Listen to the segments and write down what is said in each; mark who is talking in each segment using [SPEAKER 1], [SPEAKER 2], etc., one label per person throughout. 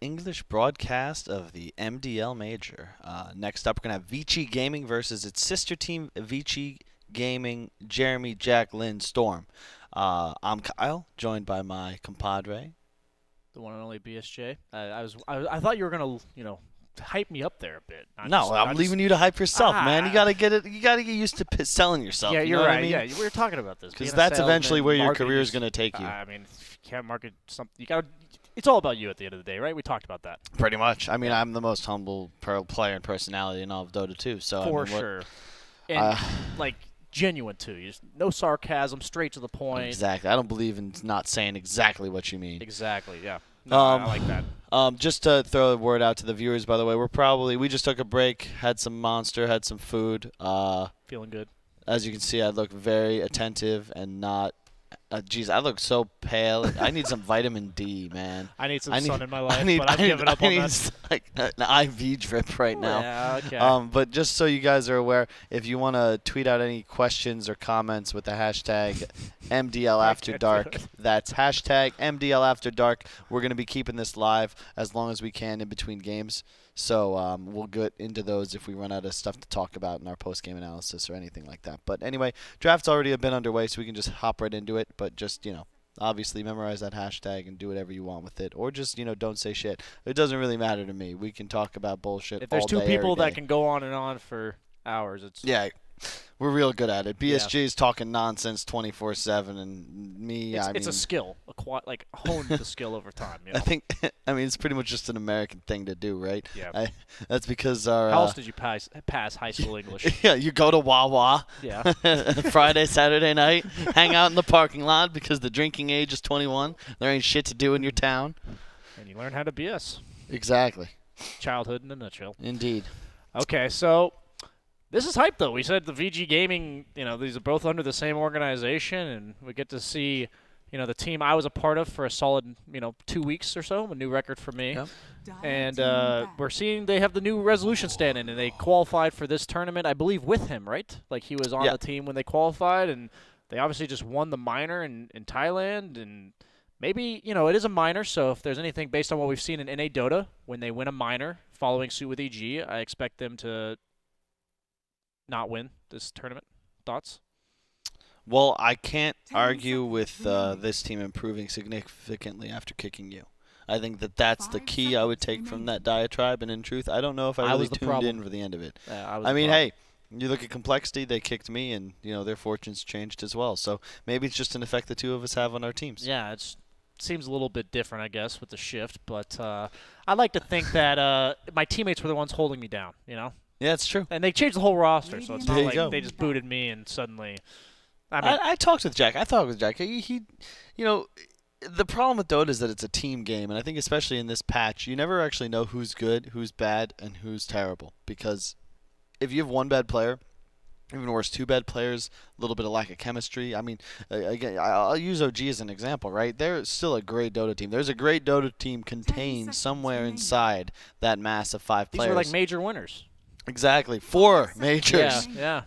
[SPEAKER 1] English broadcast of the MDL Major. Next up, we're going to have Vici Gaming versus its sister team, Vici Gaming, Jeremy, Jack, Lynn, Storm. I'm Kyle, joined by my compadre.
[SPEAKER 2] The one and only BSJ. I thought you were gonna, hype me up there a bit.
[SPEAKER 1] I'm leaving you to hype yourself, man. You gotta get it. You gotta get used to selling yourself.
[SPEAKER 2] Yeah,
[SPEAKER 1] you
[SPEAKER 2] you're
[SPEAKER 1] know
[SPEAKER 2] right.
[SPEAKER 1] What I mean?
[SPEAKER 2] Yeah, we were talking about this
[SPEAKER 1] because that's eventually where your career is gonna take you.
[SPEAKER 2] I mean, if you can't market something, you gotta. It's all about you at the end of the day, right? We talked about that.
[SPEAKER 1] Pretty much. I mean, I'm the most humble player and personality in all of Dota 2. So
[SPEAKER 2] for sure, and genuine too. No sarcasm, straight to the point.
[SPEAKER 1] Exactly. I don't believe in not saying exactly what you mean.
[SPEAKER 2] Exactly. Yeah. No, I like that.
[SPEAKER 1] Just to throw a word out to the viewers, by the way, we just took a break, had some Monster, had some food.
[SPEAKER 2] Feeling good.
[SPEAKER 1] As you can see, I look very attentive and not. Geez, I look so pale. I need some vitamin D, man.
[SPEAKER 2] I need some sun in my life, but I've given up on that.
[SPEAKER 1] Like an IV drip right now.
[SPEAKER 2] Yeah, okay.
[SPEAKER 1] But just so you guys are aware, if you want to tweet out any questions or comments with the hashtag MDLAfterDark, that's hashtag MDLAfterDark. We're going to be keeping this live as long as we can in between games. So we'll get into those if we run out of stuff to talk about in our post-game analysis or anything like that. But anyway, draft's already been underway, so we can just hop right into it. But just, obviously memorize that hashtag and do whatever you want with it. Or just, don't say shit. It doesn't really matter to me. We can talk about bullshit
[SPEAKER 2] if there's
[SPEAKER 1] all
[SPEAKER 2] two
[SPEAKER 1] day,
[SPEAKER 2] people
[SPEAKER 1] every day.
[SPEAKER 2] that can go on and on for hours, it's...
[SPEAKER 1] Yeah. We're real good at it. BSG is talking nonsense 24/7, and me,
[SPEAKER 2] it's a skill, hone the skill over time.
[SPEAKER 1] I mean, it's pretty much just an American thing to do, right?
[SPEAKER 2] Yeah.
[SPEAKER 1] That's because our.
[SPEAKER 2] How else did you pass high school English?
[SPEAKER 1] Yeah, you go to Wawa.
[SPEAKER 2] Yeah.
[SPEAKER 1] Friday, Saturday night, hang out in the parking lot because the drinking age is 21. There ain't shit to do in your town.
[SPEAKER 2] And you learn how to BS.
[SPEAKER 1] Exactly.
[SPEAKER 2] Childhood in a nutshell.
[SPEAKER 1] Indeed.
[SPEAKER 2] Okay, so. This is hype, though. We said the VG Gaming, these are both under the same organization, and we get to see, the team I was a part of for a solid, 2 weeks or so, a new record for me.
[SPEAKER 1] Yep.
[SPEAKER 2] And we're seeing they have the new resolution stand-in, and they qualified for this tournament, I believe, with him, right? Like, he was on the team when they qualified, and they obviously just won the minor in Thailand, and maybe, it is a minor, so if there's anything based on what we've seen in NA Dota, when they win a minor following suit with EG, I expect them to not win this tournament. Thoughts?
[SPEAKER 1] Well, I can't argue with this team improving significantly after kicking you. I think that's the key I would take from that diatribe, and in truth, I don't know if I really tuned in for the end of it. I mean, hey, you look at complexity, they kicked me, and their fortunes changed as well. So maybe it's just an effect the two of us have on our teams.
[SPEAKER 2] Yeah, it seems a little bit different, I guess, with the shift, but I like to think that my teammates were the ones holding me down,
[SPEAKER 1] Yeah, it's true.
[SPEAKER 2] And they changed the whole roster, so it's not like they just booted me and suddenly...
[SPEAKER 1] I talked with Jack. I thought with Jack. The problem with Dota is that it's a team game, and I think especially in this patch, you never actually know who's good, who's bad, and who's terrible. Because if you have one bad player, even worse, two bad players, a little bit of lack of chemistry. I mean, again, I'll use OG as an example, right? They're still a great Dota team. There's a great Dota team contained somewhere inside that mass of 5 players.
[SPEAKER 2] These were like major winners.
[SPEAKER 1] Exactly. 4 majors.
[SPEAKER 2] Yeah.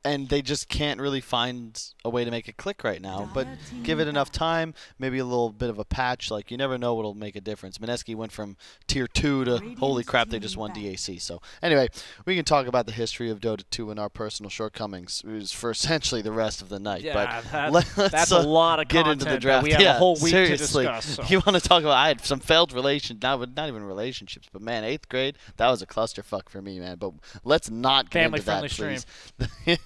[SPEAKER 1] And they just can't really find a way to make it click right now. But give it enough time, maybe a little bit of a patch. Like, you never know what'll make a difference. Mineski went from Tier 2 to, holy crap, they just won DAC. So, anyway, we can talk about the history of Dota 2 and our personal shortcomings for essentially the rest of the night.
[SPEAKER 2] Yeah,
[SPEAKER 1] but
[SPEAKER 2] that's a lot of
[SPEAKER 1] get
[SPEAKER 2] content
[SPEAKER 1] into the draft.
[SPEAKER 2] we have a whole week
[SPEAKER 1] seriously.
[SPEAKER 2] to discuss. So.
[SPEAKER 1] You want to talk about, I had some failed relations, not even relationships, but, man, 8th grade, that was a clusterfuck for me, man. But let's not get into that, please.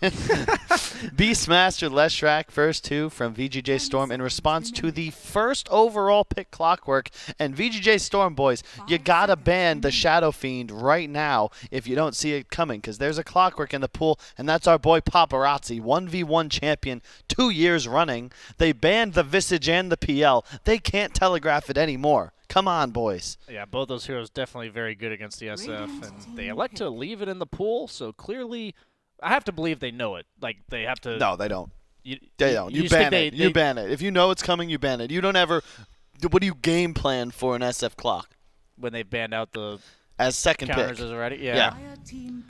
[SPEAKER 1] Beastmaster Leshrak, first 2 from VGJ.Storm in response to the first overall pick Clockwork. And VGJ.Storm, boys, you gotta ban the Shadow Fiend right now if you don't see it coming, because there's a Clockwork in the pool, and that's our boy Paparazzi, 1v1 champion 2 years running. They banned the Visage and the PL. They can't telegraph it anymore. Come on, boys.
[SPEAKER 2] Yeah, both those heroes definitely very good against the SF, and they elect to leave it in the pool, so clearly... I have to believe they know it. Like, they have to...
[SPEAKER 1] No, they don't.
[SPEAKER 2] They
[SPEAKER 1] don't. You ban it. You ban it. If you know it's coming, you ban it. You don't ever... What do you game plan for an SF clock?
[SPEAKER 2] When they banned out the...
[SPEAKER 1] As second
[SPEAKER 2] counters
[SPEAKER 1] pick.
[SPEAKER 2] As already? Yeah. You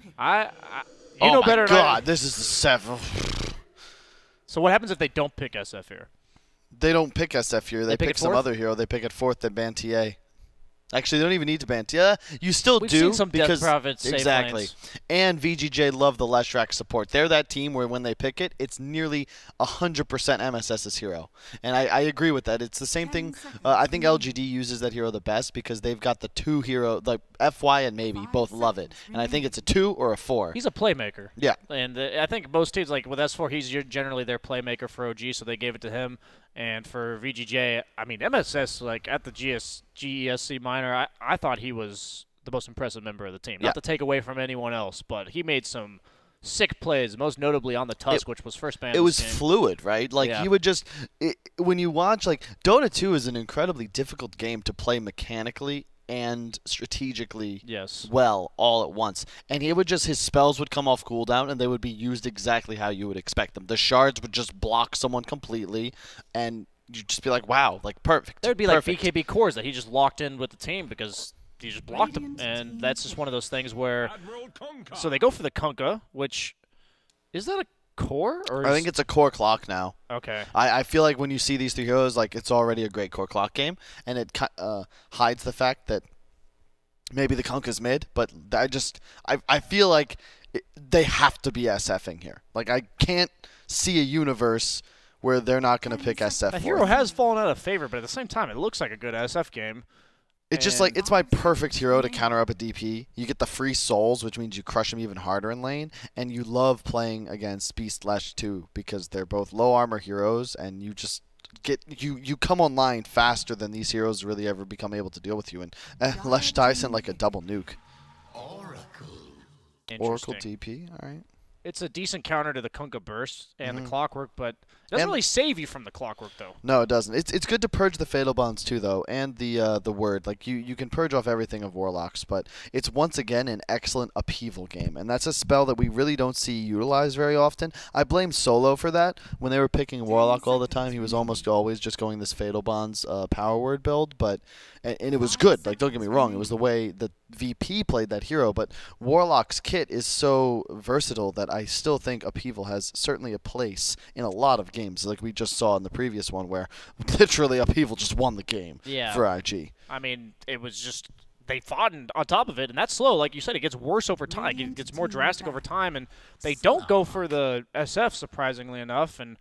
[SPEAKER 1] oh
[SPEAKER 2] know
[SPEAKER 1] my
[SPEAKER 2] better
[SPEAKER 1] God,
[SPEAKER 2] than I...
[SPEAKER 1] this is the 7th.
[SPEAKER 2] So what happens if they don't pick SF here?
[SPEAKER 1] They don't pick SF here. They pick some
[SPEAKER 2] fourth?
[SPEAKER 1] other hero. They pick it 4th. They ban TA. Actually, they don't even need to ban. Yeah, you still
[SPEAKER 2] We've
[SPEAKER 1] do
[SPEAKER 2] seen some
[SPEAKER 1] because
[SPEAKER 2] Death Prophet safe
[SPEAKER 1] exactly.
[SPEAKER 2] lanes.
[SPEAKER 1] And VGJ love the Leshrac support. They're that team where when they pick it, it's nearly 100% MSS's hero. And I agree with that. It's the same thing. I think LGD uses that hero the best because they've got the 2 hero, like FY and maybe both love it. And I think it's a 2 or a 4.
[SPEAKER 2] He's a playmaker.
[SPEAKER 1] Yeah.
[SPEAKER 2] And I think most teams, like with S4, he's generally their playmaker for OG, so they gave it to him. And for VGJ, I mean, MSS, like at the GESC minor, I thought he was the most impressive member of the team. Not to take away from anyone else, but he made some sick plays, most notably on the Tusk, which was first ban.
[SPEAKER 1] It was fluid, right? Like he would just when you watch, like Dota 2 is an incredibly difficult game to play mechanically and strategically well all at once. And he would just, his spells would come off cooldown and they would be used exactly how you would expect them. The shards would just block someone completely and you'd just be like, wow, like perfect.
[SPEAKER 2] There would be like BKB cores that he just locked in with the team because he just blocked them. And that's just one of those things where, so they go for the Kunkka, which, is that a core? Or
[SPEAKER 1] I think it's a core clock now.
[SPEAKER 2] Okay.
[SPEAKER 1] I feel like when you see these 3 heroes, like it's already a great core clock game, and it hides the fact that maybe the Kunkka's mid, but I feel like they have to be SFing here. Like I can't see a universe where they're not going to pick SF.
[SPEAKER 2] The hero has fallen out of favor, but at the same time, it looks like a good SF game.
[SPEAKER 1] It's just like, it's my perfect hero to counter up a DP. You get the free souls, which means you crush them even harder in lane, and you love playing against Beast/2 because they're both low armor heroes, and you just you come online faster than these heroes really ever become able to deal with you. And Lesh Tyson like a double nuke. Oracle DP, all right.
[SPEAKER 2] It's a decent counter to the Kunkka burst and the Clockwork, but it doesn't really save you from the Clockwork, though.
[SPEAKER 1] No, it doesn't. It's good to purge the Fatal Bonds, too, though, and the Word. Like, you can purge off everything of Warlocks, but it's, once again, an excellent upheaval game, and that's a spell that we really don't see utilized very often. I blame Solo for that. When they were picking Warlock all the time, he was almost always just going this Fatal Bonds Power Word build, but and it was good. Like, don't get me wrong, it was the way that VP played that hero, but Warlock's kit is so versatile that I still think Upheaval has certainly a place in a lot of games, like we just saw in the previous one where literally Upheaval just won the game for IG.
[SPEAKER 2] I mean, it was just, they fought on top of it, and that's slow. Like you said, it gets worse over time. It gets more drastic over time, and they don't go for the SF, surprisingly enough, and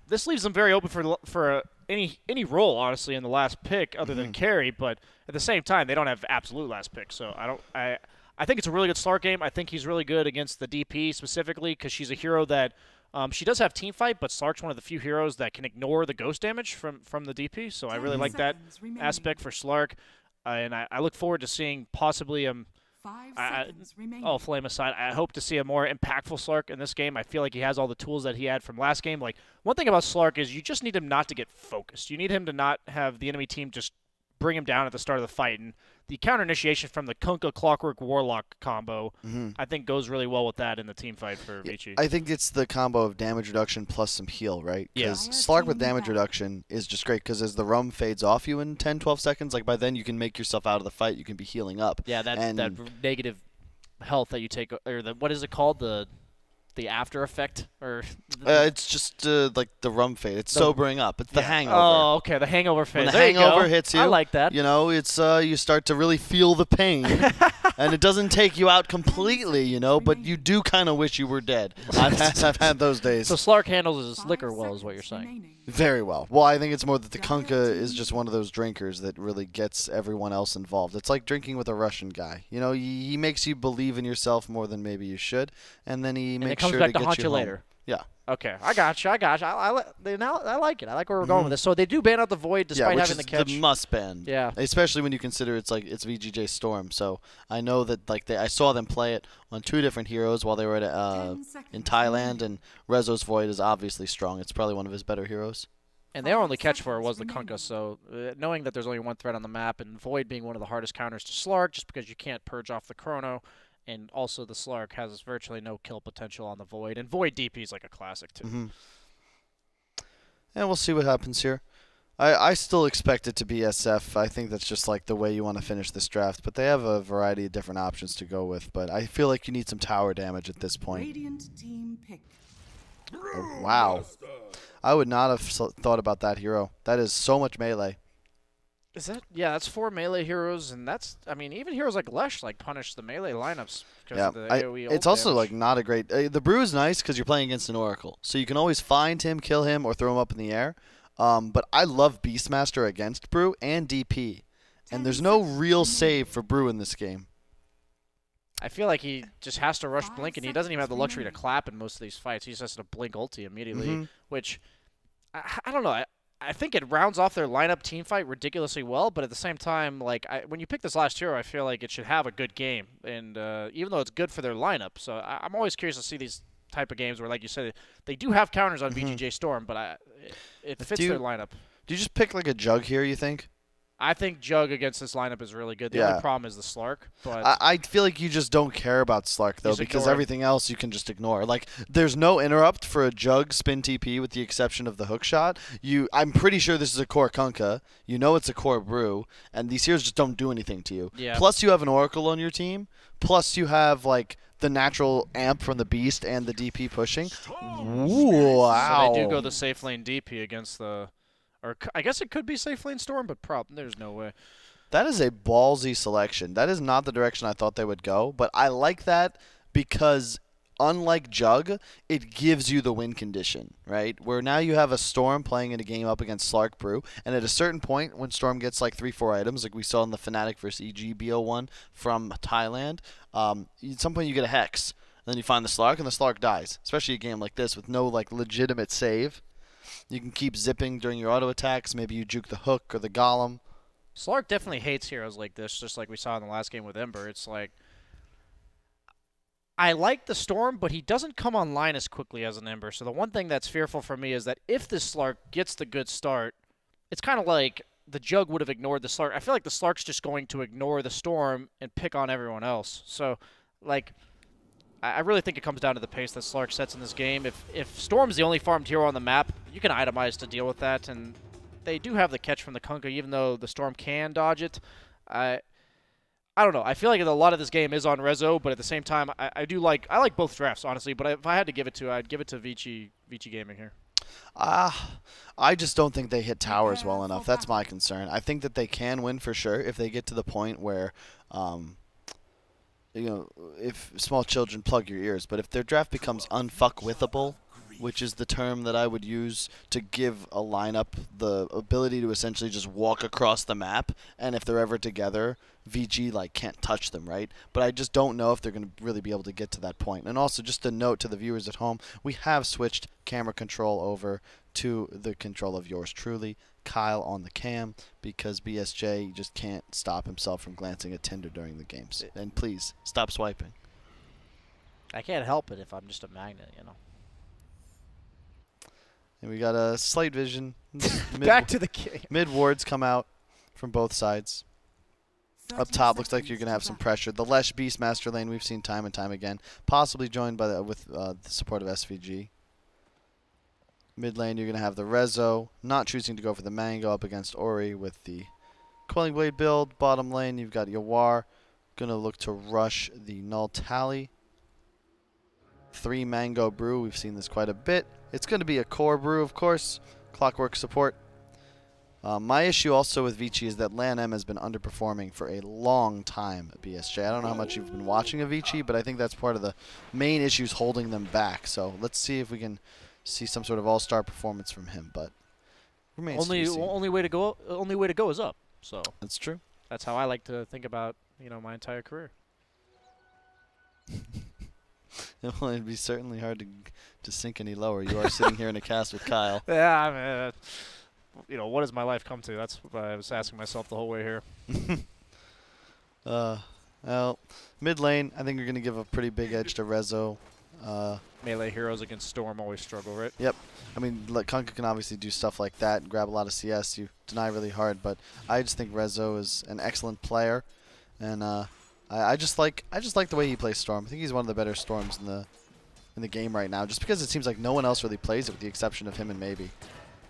[SPEAKER 2] this leaves them very open for any role, honestly, in the last pick other than carry, but at the same time, they don't have absolute last pick, so I think it's a really good Slark game. I think he's really good against the DP specifically because she's a hero that she does have team fight, but Slark's one of the few heroes that can ignore the ghost damage from the DP, so I really like that aspect for Slark, and I look forward to seeing possibly Flame aside, I hope to see a more impactful Slark in this game. I feel like he has all the tools that he had from last game. Like, one thing about Slark is you just need him not to get focused. You need him to not have the enemy team just bring him down at the start of the fight. And the counter initiation from the Kunkka Clockwork Warlock combo, I think goes really well with that in the team fight for Vici.
[SPEAKER 1] I think it's the combo of damage reduction plus some heal, right? Because Slark with damage reduction is just great because as the rum fades off you in 10-12 seconds, like by then you can make yourself out of the fight. You can be healing up.
[SPEAKER 2] Yeah, that negative health that you take, or what is it called? The after effect, or
[SPEAKER 1] it's just like the rum fade. It's sobering up. It's the hangover.
[SPEAKER 2] Oh, okay, the hangover phase.
[SPEAKER 1] When the hangover hits you,
[SPEAKER 2] I like that.
[SPEAKER 1] You know, it's you start to really feel the pain, and it doesn't take you out completely, you know, but you do kind of wish you were dead. I've had those days.
[SPEAKER 2] So Slark handles his liquor well, is what you're saying.
[SPEAKER 1] Very well. Well, I think it's more that the Kunkka is just one of those drinkers that really gets everyone else involved. It's like drinking with a Russian guy. You know, he makes you believe in yourself more than maybe you should, and then he makes sure to get you home.
[SPEAKER 2] It comes back to haunt you later.
[SPEAKER 1] Yeah.
[SPEAKER 2] Okay, I got you. I like it. I like where we're going with this. So they do ban out the Void despite having the catch.
[SPEAKER 1] The must ban.
[SPEAKER 2] Yeah.
[SPEAKER 1] Especially when you consider it's VGJ.Storm. So I know that I saw them play it on 2 different heroes while they were in Thailand, and Rezo's Void is obviously strong. It's probably one of his better heroes.
[SPEAKER 2] And their only catch for it was the Kunkka, so knowing that there's only one threat on the map, and Void being one of the hardest counters to Slark, just because you can't purge off the Chrono, and also the Slark has virtually no kill potential on the Void, and Void DP is like a classic too.
[SPEAKER 1] And we'll see what happens here. I still expect it to be SF. I think that's just like the way you want to finish this draft, but they have a variety of different options to go with, but I feel like you need some tower damage at this point.
[SPEAKER 3] Radiant team pick.
[SPEAKER 1] Oh, wow. I would not have thought about that hero. That is so much melee.
[SPEAKER 2] Is that that's 4 melee heroes, and that's I mean even heroes like Lesh like punish the melee lineups because of the AoE ult
[SPEAKER 1] it's also
[SPEAKER 2] damage.
[SPEAKER 1] like not a great. The Brew is nice because you're playing against an Oracle, so you can always find him, kill him, or throw him up in the air. But I love Beastmaster against Brew and DP, and there's no real save for Brew in this game.
[SPEAKER 2] I feel like he just has to rush Blink, and he doesn't even have the luxury to clap in most of these fights. He just has to Blink ulti immediately, which I don't know. I think it rounds off their lineup team fight ridiculously well, but at the same time, like when you pick this last hero, I feel like it should have a good game, and even though it's good for their lineup, so I'm always curious to see these type of games where, like you said, they do have counters on VGJ.Storm, but it fits their lineup.
[SPEAKER 1] Do you just pick like a Jug here, you think?
[SPEAKER 2] I think Jug against this lineup is really good. The only problem is the Slark. But
[SPEAKER 1] I feel like you just don't care about Slark, though, because everything else you can just ignore. Like, there's no interrupt for a Jug spin TP with the exception of the hook shot. I'm pretty sure this is a core Kunkka. You know it's a core Brew, and these heroes just don't do anything to you.
[SPEAKER 2] Yeah.
[SPEAKER 1] Plus, you have an Oracle on your team. Plus, you have, like, the natural amp from the Beast and the DP pushing. Ooh, wow.
[SPEAKER 2] So they do go the safe lane DP against the... Or I guess it could be safe lane Storm, but there's no way.
[SPEAKER 1] That is a ballsy selection. That is not the direction I thought they would go, but I like that because unlike Jug, it gives you the win condition, right? Where now you have a Storm playing in a game up against Slark Brew, and at a certain point when Storm gets like 3-4 items, like we saw in the Fnatic vs EG BO1 from Thailand, at some point you get a Hex, and then you find the Slark, and the Slark dies, especially a game like this with no like legitimate save. You can keep zipping during your auto attacks. Maybe you juke the hook or the golem.
[SPEAKER 2] Slark definitely hates heroes like this, just like we saw in the last game with Ember. It's like, I like the Storm, but he doesn't come online as quickly as an Ember. So the one thing that's fearful for me is that if this Slark gets the good start, it's kind of like the Jug would have ignored the Slark. I feel like the Slark's just going to ignore the Storm and pick on everyone else. So, like... I really think it comes down to the pace that Slark sets in this game. If Storm's the only farmed hero on the map, you can itemize to deal with that, and they do have the catch from the Kunkka, even though the Storm can dodge it. I don't know. I feel like a lot of this game is on Rezo, but at the same time, I like both drafts, honestly. But if I had to give it to, I'd give it to Vici Gaming here.
[SPEAKER 1] I just don't think they hit towers well enough. That's my concern. I think that they can win for sure if they get to the point where... you know, if small children plug your ears, but if their draft becomes unfuckwithable, which is the term that I would use to give a lineup the ability to essentially just walk across the map, and if they're ever together, VG like can't touch them, right? But I just don't know if they're going to really be able to get to that point. And also, just a note to the viewers at home, we have switched camera control over to the control of yours truly, Kyle on the cam, because BSJ just can't stop himself from glancing at Tinder during the games. And please, stop swiping.
[SPEAKER 2] I can't help it if I'm just a magnet, you know.
[SPEAKER 1] And we got a slight vision.
[SPEAKER 2] Back to the game.
[SPEAKER 1] Mid wards come out from both sides. Up top, looks like you're going to have some pressure. The Lesh Beastmaster lane we've seen time and time again, possibly joined by with the support of SVG. Mid lane, you're going to have the Rezo, not choosing to go for the Mango up against Ori with the Quelling Blade build. Bottom lane, you've got Yawar, going to look to rush the Null Tally. 3 Mango Brew, we've seen this quite a bit. It's going to be a core Brew, of course. Clockwork support. My issue also with Vici is that Lan M has been underperforming for a long time at BSJ. I don't know how much you've been watching of Vici, but I think that's part of the main issues holding them back. So let's see if we can see some sort of all-star performance from him, but remains to be seen.
[SPEAKER 2] Only way to go is up. So
[SPEAKER 1] that's true.
[SPEAKER 2] That's how I like to think about, you know, my entire career.
[SPEAKER 1] Well, it'd be certainly hard to sink any lower. You are sitting here in a cast with Kyle.
[SPEAKER 2] Yeah, I mean, you know, what does my life come to? That's what I was asking myself the whole way here.
[SPEAKER 1] Well, mid lane, I think you're going to give a pretty big edge to Rezo.
[SPEAKER 2] Melee heroes against Storm always struggle, right?
[SPEAKER 1] Yep. I mean, Kunkka can obviously do stuff like that and grab a lot of CS. You deny really hard, but I just think Rezo is an excellent player, and I just like the way he plays Storm. I think he's one of the better Storms in the game right now, just because it seems like no one else really plays it with the exception of him and maybe.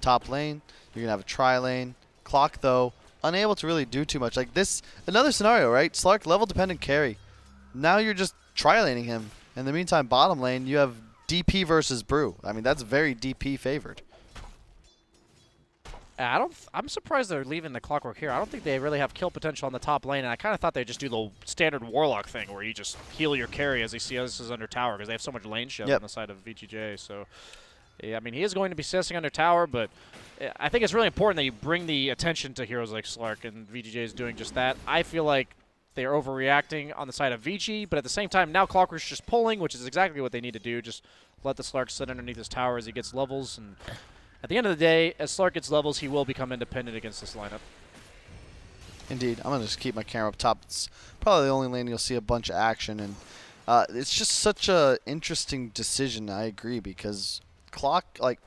[SPEAKER 1] Top lane, you're gonna have a tri lane. Clock though, unable to really do too much. Like this, another scenario, right? Slark level dependent carry. Now you're just tri laning him. In the meantime, bottom lane, you have DP versus Brew. I mean, that's very DP favored.
[SPEAKER 2] I'm surprised they're leaving the Clockwork here. I don't think they really have kill potential on the top lane, and I kind of thought they'd just do the standard Warlock thing where you just heal your carry as he CS is under tower because they have so much lane shift on the side of VGJ. So, yeah, I mean, he is going to be CSing under tower, but I think it's really important that you bring the attention to heroes like Slark, and VGJ is doing just that. I feel like they're overreacting on the side of Vici, but at the same time, now Clockwork's just pulling, which is exactly what they need to do. Just let the Slark sit underneath his tower as he gets levels, and at the end of the day, as Slark gets levels, he will become independent against this lineup.
[SPEAKER 1] Indeed. I'm going to just keep my camera up top. It's probably the only lane you'll see a bunch of action, and it's just such a interesting decision, I agree, because Clock, like,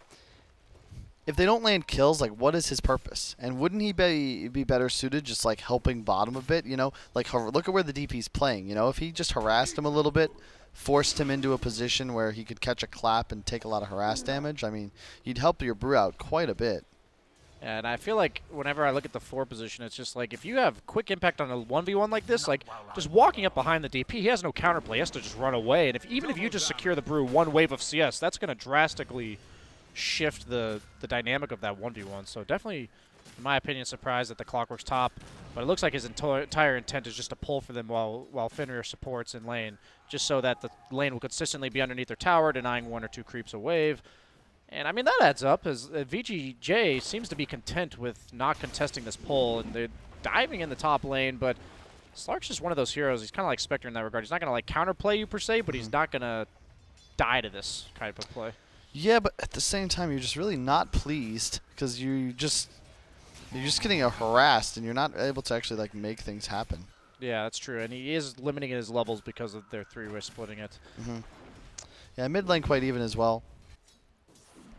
[SPEAKER 1] if they don't land kills, like, what is his purpose? And wouldn't he be better suited just, like, helping bottom a bit, you know? Like, look at where the DP's playing, you know? If he just harassed him a little bit, forced him into a position where he could catch a clap and take a lot of harass damage, I mean, you'd help your brew out quite a bit.
[SPEAKER 2] And I feel like whenever I look at the 4 position, it's just like if you have quick impact on a 1v1 like this, like just walking up behind the DP, he has no counterplay. He has to just run away. And even if you just secure the brew one wave of CS, that's going to drastically shift the dynamic of that 1v1. So definitely, in my opinion, surprised that the Clockwork's top. But it looks like his entire intent is just to pull for them while Fenrir supports in lane, just so that the lane will consistently be underneath their tower, denying 1 or 2 creeps a wave. And, I mean, that adds up, as VGJ seems to be content with not contesting this pull, and they're diving in the top lane, but Slark's just one of those heroes. He's kind of like Spectre in that regard. He's not going to, like, counterplay you per se, but he's not going to die to this type of play.
[SPEAKER 1] Yeah, but at the same time, you're just really not pleased because you're just getting harassed, and you're not able to actually, like, make things happen.
[SPEAKER 2] Yeah, that's true, and he is limiting his levels because of their 3-way splitting it.
[SPEAKER 1] Yeah, mid lane quite even as well.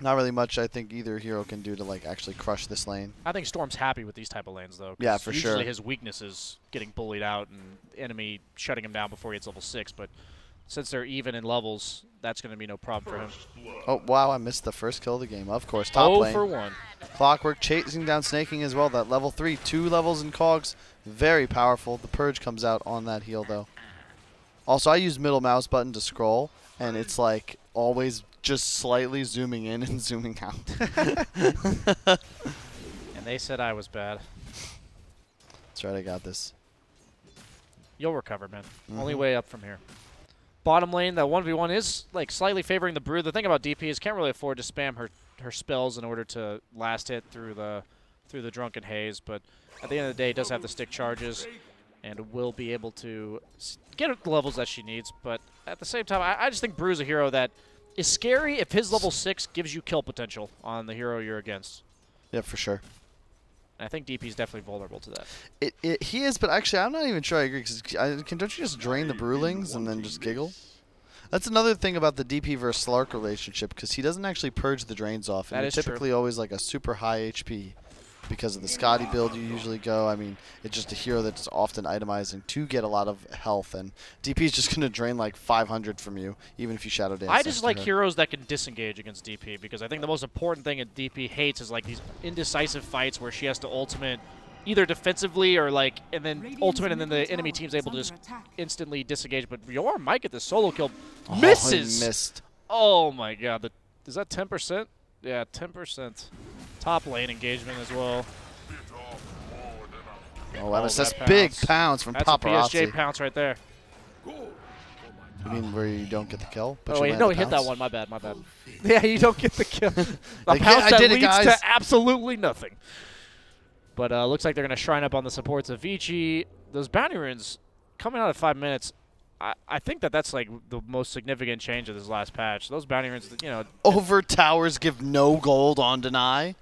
[SPEAKER 1] Not really much I think either hero can do to, like, actually crush this lane.
[SPEAKER 2] I think Storm's happy with these type of lanes, though.
[SPEAKER 1] Yeah, for sure.
[SPEAKER 2] Usually his weakness is getting bullied out and enemy shutting him down before he hits level 6, but since they're even in levels, that's going to be no problem for him.
[SPEAKER 1] Oh, wow, I missed the first kill of the game. Of course, top lane.
[SPEAKER 2] 0 for 1.
[SPEAKER 1] Clockwork chasing down Snaking as well. That level 3, 2 levels in cogs. Very powerful. The Purge comes out on that heal, though. Also, I use middle mouse button to scroll, and it's, like, always just slightly zooming in and zooming out.
[SPEAKER 2] And they said I was bad.
[SPEAKER 1] That's right, I got this.
[SPEAKER 2] You'll recover, man. Only way up from here. Bottom lane, that 1v1 is like slightly favoring the brew. The thing about DP is can't really afford to spam her spells in order to last hit through the drunken haze, but at the end of the day, it does have the stick charges and will be able to get the levels that she needs. But at the same time, I just think Brew's a hero that is scary if his level 6 gives you kill potential on the hero you're against.
[SPEAKER 1] Yeah, for sure.
[SPEAKER 2] And I think DP is definitely vulnerable to that.
[SPEAKER 1] He is, but actually, I'm not even sure I agree. Cause don't you just drain the Brewlings and then just giggle? That's another thing about the DP versus Slark relationship, because he doesn't actually purge the drains off. And
[SPEAKER 2] that is
[SPEAKER 1] typically
[SPEAKER 2] true.
[SPEAKER 1] Always like a super high HP. Because of the Scotty build you usually go. I mean, it's just a hero that's often itemizing to get a lot of health, and DP is just going to drain like 500 from you, even if you Shadow Dance.
[SPEAKER 2] I just like heroes that can disengage against DP, because I think the most important thing that DP hates is like these indecisive fights where she has to ultimate either defensively or like, and then ultimate, and then the enemy team's able to just instantly disengage. But Yor might get the solo kill. Misses!
[SPEAKER 1] He missed.
[SPEAKER 2] Oh my god. Is that 10%? Yeah, 10%. Top lane engagement as well.
[SPEAKER 1] Oh, MSS big pounce from Paparazzi.
[SPEAKER 2] That's a PSJ pounce right there.
[SPEAKER 1] You mean where you don't get the kill?
[SPEAKER 2] Oh, wait, no, he hit that one. My bad, my bad. Yeah, you don't get the kill. The
[SPEAKER 1] like,
[SPEAKER 2] pounce that
[SPEAKER 1] leads
[SPEAKER 2] to absolutely nothing. But looks like they're going to shrine up on the supports of Vici. Those bounty runes coming out at 5 minutes. I think that's like the most significant change of this last patch. Those bounty runes, you know.
[SPEAKER 1] Over towers give no gold on deny.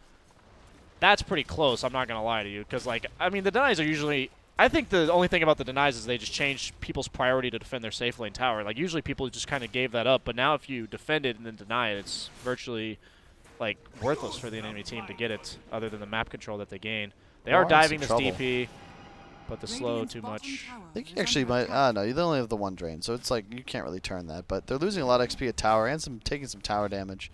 [SPEAKER 2] That's pretty close. I'm not gonna lie to you, because like I mean the denies are usually. I think the only thing about the denies is they just change people's priority to defend their safe lane tower. Like usually people just kind of gave that up, but now if you defend it and then deny it, it's virtually like worthless for the enemy team to get it, other than the map control that they gain. They are diving this DP. But the slow too much.
[SPEAKER 1] I think you actually might. No, you only have the one drain, so it's like you can't really turn that. But they're losing a lot of XP at tower and taking some tower damage.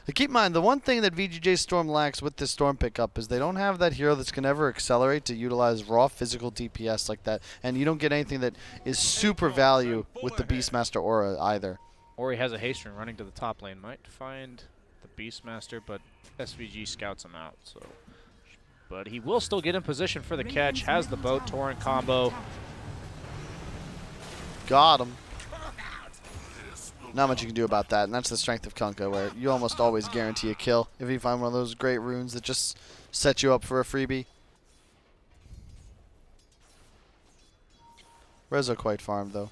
[SPEAKER 1] But keep in mind, the one thing that VGJ.Storm lacks with this Storm pickup is they don't have that hero that's going to ever accelerate to utilize raw physical DPS like that. And you don't get anything that is super value with the Beastmaster aura either.
[SPEAKER 2] Or he has a haste rune running to the top lane. Might find the Beastmaster, but SVG scouts him out. So but he will still get in position for the catch. Has the boat torrent combo.
[SPEAKER 1] Got him. Not much you can do about that, and that's the strength of Kunkka, where you almost always guarantee a kill if you find one of those great runes that just set you up for a freebie. Rezo quite farmed, though.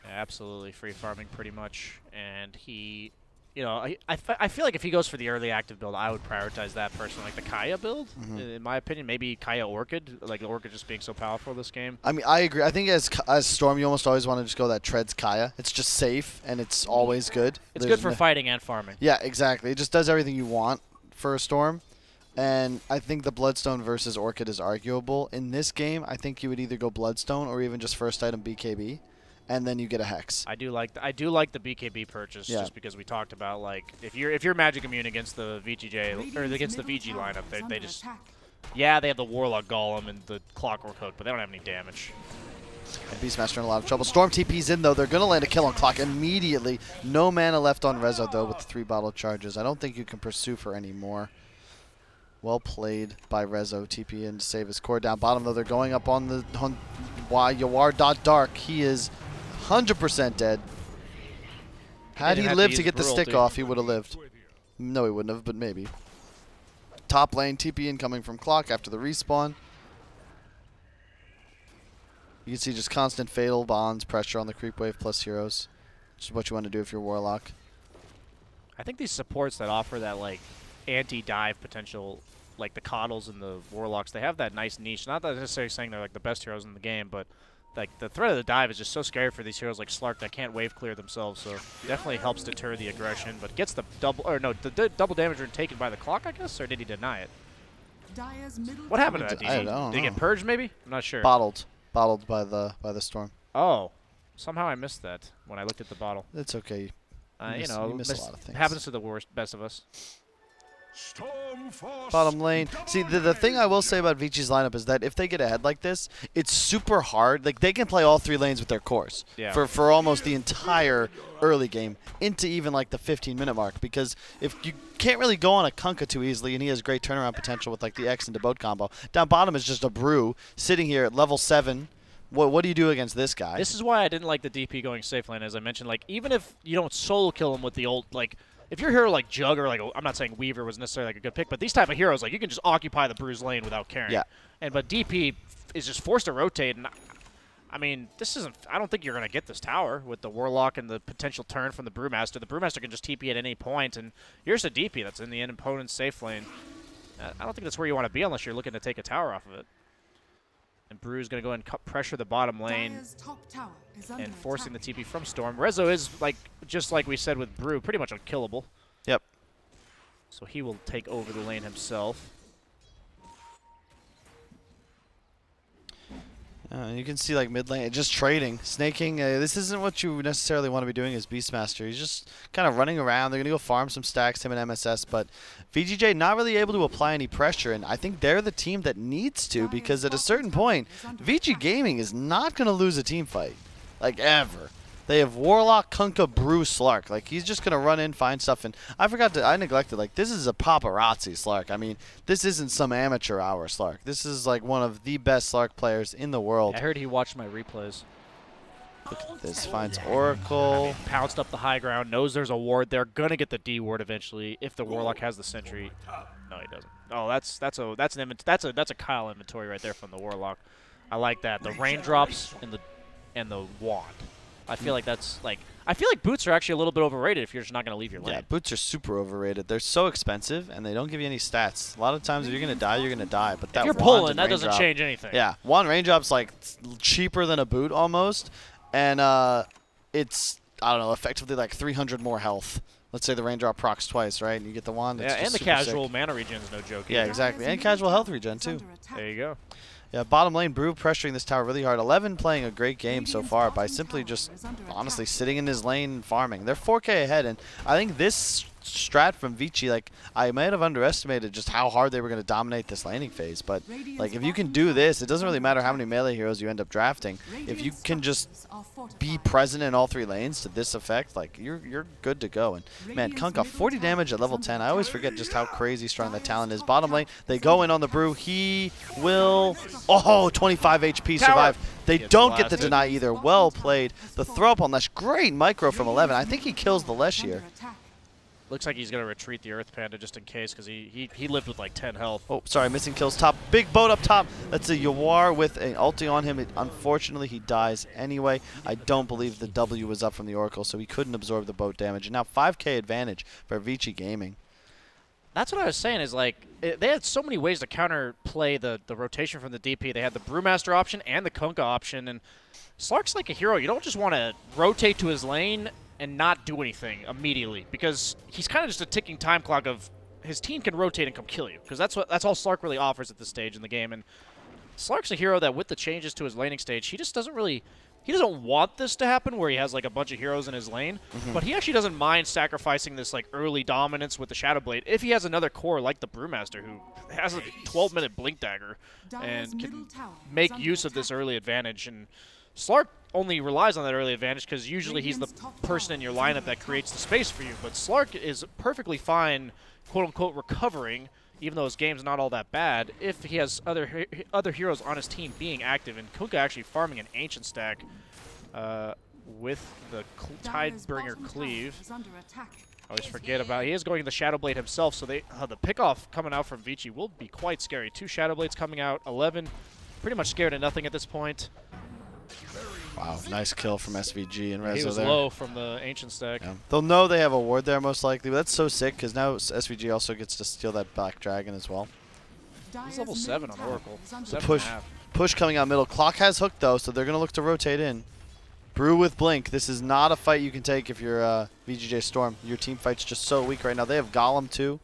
[SPEAKER 2] Yeah, absolutely free farming pretty much, and he, you know, I feel like if he goes for the early active build, I would prioritize that personally, like the Kaya build, in my opinion. Maybe Kaya Orchid, like Orchid just being so powerful this game.
[SPEAKER 1] I mean, I agree. I think as Storm, you almost always want to just go that treads Kaya. It's just safe, and it's always good.
[SPEAKER 2] It's good for fighting and farming.
[SPEAKER 1] Yeah, exactly. It just does everything you want for a Storm. And I think the Bloodstone versus Orchid is arguable. In this game, I think you would either go Bloodstone or even just first item BKB, and then you get a Hex.
[SPEAKER 2] I do like the BKB purchase, just because we talked about, like, if you're Magic immune against the VGJ or against the VG lineup, they just they have the Warlock Golem and the Clockwork Hook, but they don't have any damage.
[SPEAKER 1] And Beastmaster in a lot of trouble. Storm TP's in, though. They're going to land a kill on Clock immediately. No mana left on Rezo, though, with the 3 bottle charges. I don't think you can pursue for any more. Well played by Rezo. TP in to save his core. Down bottom, though, they're going up on the Yawar.Dark. He is 100% dead. Had he lived to get the stick off, he would have lived. No, he wouldn't have, but maybe. Top lane, TP incoming from Clock after the respawn. You can see just constant fatal bonds, pressure on the creep wave plus heroes. Which is what you want to do if you're Warlock.
[SPEAKER 2] I think these supports that offer that, like, anti-dive potential, like the Coddles and the Warlocks, they have that nice niche. Not that necessarily saying they're like the best heroes in the game, but like the threat of the dive is just so scary for these heroes like Slark that can't wave clear themselves. So definitely helps deter the aggression, but gets the double, or no, the double damage rune taken by the Clock, I guess, or did he deny it? What happened to that? Did he get purged? Maybe, I'm not sure.
[SPEAKER 1] Bottled by the Storm.
[SPEAKER 2] Oh, somehow I missed that when I looked at the bottle.
[SPEAKER 1] It's okay.
[SPEAKER 2] You know,
[SPEAKER 1] you miss a lot of things.
[SPEAKER 2] Happens to the best of us.
[SPEAKER 1] Bottom lane. See, the thing I will say about Vici's lineup is that if they get ahead like this, it's super hard. Like, they can play all 3 lanes with their cores for almost the entire early game into even like the 15-minute mark, because if you can't really go on a Kunkka too easily, and he has great turnaround potential with like the X and boat combo. Down bottom is just a Brew sitting here at level 7. What do you do against this guy?
[SPEAKER 2] This is why I didn't like the DP going safe lane, as I mentioned. Like, even if you don't solo kill him with the old, like, if your hero like Jug or like, I'm not saying Weaver was necessarily like a good pick, but these type of heroes, like, you can just occupy the bruised lane without caring.
[SPEAKER 1] Yeah.
[SPEAKER 2] But DP is just forced to rotate, and I mean, this isn't. I don't think you're gonna get this tower with the Warlock and the potential turn from the Brewmaster. The Brewmaster can just TP at any point, and here's a DP that's in the opponent's safe lane. I don't think that's where you want to be unless you're looking to take a tower off of it. And Brew's going to go and pressure the bottom lane and forcing the TP from Storm. Rezo is, like, just like we said with Brew, pretty much unkillable.
[SPEAKER 1] Yep.
[SPEAKER 2] So he will take over the lane himself.
[SPEAKER 1] You can see, like, mid lane, just trading, snaking. This isn't what you necessarily want to be doing as Beastmaster. He's just kind of running around. They're going to go farm some stacks, him and MSS, but VGJ not really able to apply any pressure, and I think they're the team that needs to, because at a certain point, VG Gaming is not going to lose a team fight, like, ever. They have Warlock, Kunkka, Brew, Slark. Like, he's just going to run in, find stuff. And I neglected, like, this is a paparazzi Slark. I mean, this isn't some amateur hour Slark. This is, like, one of the best Slark players in the world.
[SPEAKER 2] I heard he watched my replays.
[SPEAKER 1] Look at this. Finds Oracle.
[SPEAKER 2] I mean, pounced up the high ground, knows there's a ward. They're going to get the D ward eventually if the Warlock has the sentry. No, he doesn't. Oh, that's a Kyle inventory right there from the Warlock. I like that. The raindrops and the wand. I feel like I feel like boots are actually a little bit overrated if you're just not going to leave your lane.
[SPEAKER 1] Yeah, boots are super overrated. They're so expensive, and they don't give you any stats. A lot of times, if you're going to die, you're going to die. But that
[SPEAKER 2] if you're pulling, that doesn't change anything.
[SPEAKER 1] Yeah, one raindrop's like cheaper than a boot almost, and it's, I don't know, effectively like 300 more health. Let's say the raindrop procs twice, right? And you get the wand.
[SPEAKER 2] Yeah, and the casual mana regen is no joke.
[SPEAKER 1] Yeah, exactly. And casual health regen, too.
[SPEAKER 2] There you go.
[SPEAKER 1] Yeah, bottom lane, Brew pressuring this tower really hard. 11 playing a great game so far by simply just honestly sitting in his lane and farming. They're 4K ahead, and I think this strat from Vici, like, I might have underestimated just how hard they were going to dominate this laning phase. But, like, if you can do this, it doesn't really matter how many melee heroes you end up drafting. If you can just be present in all 3 lanes to this effect, like, you're good to go. And, man, Kunkka, 40 damage at level 10. I always forget just how crazy strong that talent is. Bottom lane, they go in on the brew. He will, 25 HP survive. They don't get the deny either. Well played. The throw up on Lesh, great micro from 11. I think he kills the Lesh here.
[SPEAKER 2] Looks like he's going to retreat the Earth Panda just in case, because he lived with like 10 health.
[SPEAKER 1] Oh, sorry, missing kills top. Big boat up top. That's a Yawar with an ulti on him. Unfortunately, he dies anyway. I don't believe the W was up from the Oracle, so he couldn't absorb the boat damage. And now 5K advantage for Vici Gaming.
[SPEAKER 2] That's what I was saying is, like, they had so many ways to counterplay the rotation from the DP. They had the Brewmaster option and the Kunkka option, and Slark's like a hero. You don't just want to rotate to his lane and not do anything immediately, because he's kind of just a ticking time clock of his team can rotate and come kill you, because that's all Slark really offers at this stage in the game. And Slark's a hero that with the changes to his laning stage, he just doesn't really... He doesn't want this to happen where he has like a bunch of heroes in his lane, but he actually doesn't mind sacrificing this like early dominance with the Shadow Blade if he has another core like the Brewmaster who has a 12-minute Blink Dagger and can make use of this early advantage. And Slark only relies on that early advantage because usually he's the person in your lineup that creates the space for you, but Slark is perfectly fine, quote-unquote, recovering, even though his game's not all that bad, if he has other heroes on his team being active. And Kunkka actually farming an Ancient stack with the Tidebringer Cleave. I always forget about it. He is going to the Shadow Blade himself, so the pickoff coming out from Vici will be quite scary. 2 Shadow Blades coming out, 11, pretty much scared of nothing at this point.
[SPEAKER 1] Wow, nice kill from SVG and Rezo there.
[SPEAKER 2] He was low from the Ancient stack.
[SPEAKER 1] Yeah. They'll know they have a ward there most likely, but that's so sick because now SVG also gets to steal that Black Dragon as well.
[SPEAKER 2] He's level 7 on Oracle.
[SPEAKER 1] Push coming out middle. Clock has hooked though, so they're going to look to rotate in. Brew with Blink. This is not a fight you can take if you're VGJ.Storm. Your team fight's just so weak right now. They have Golem too.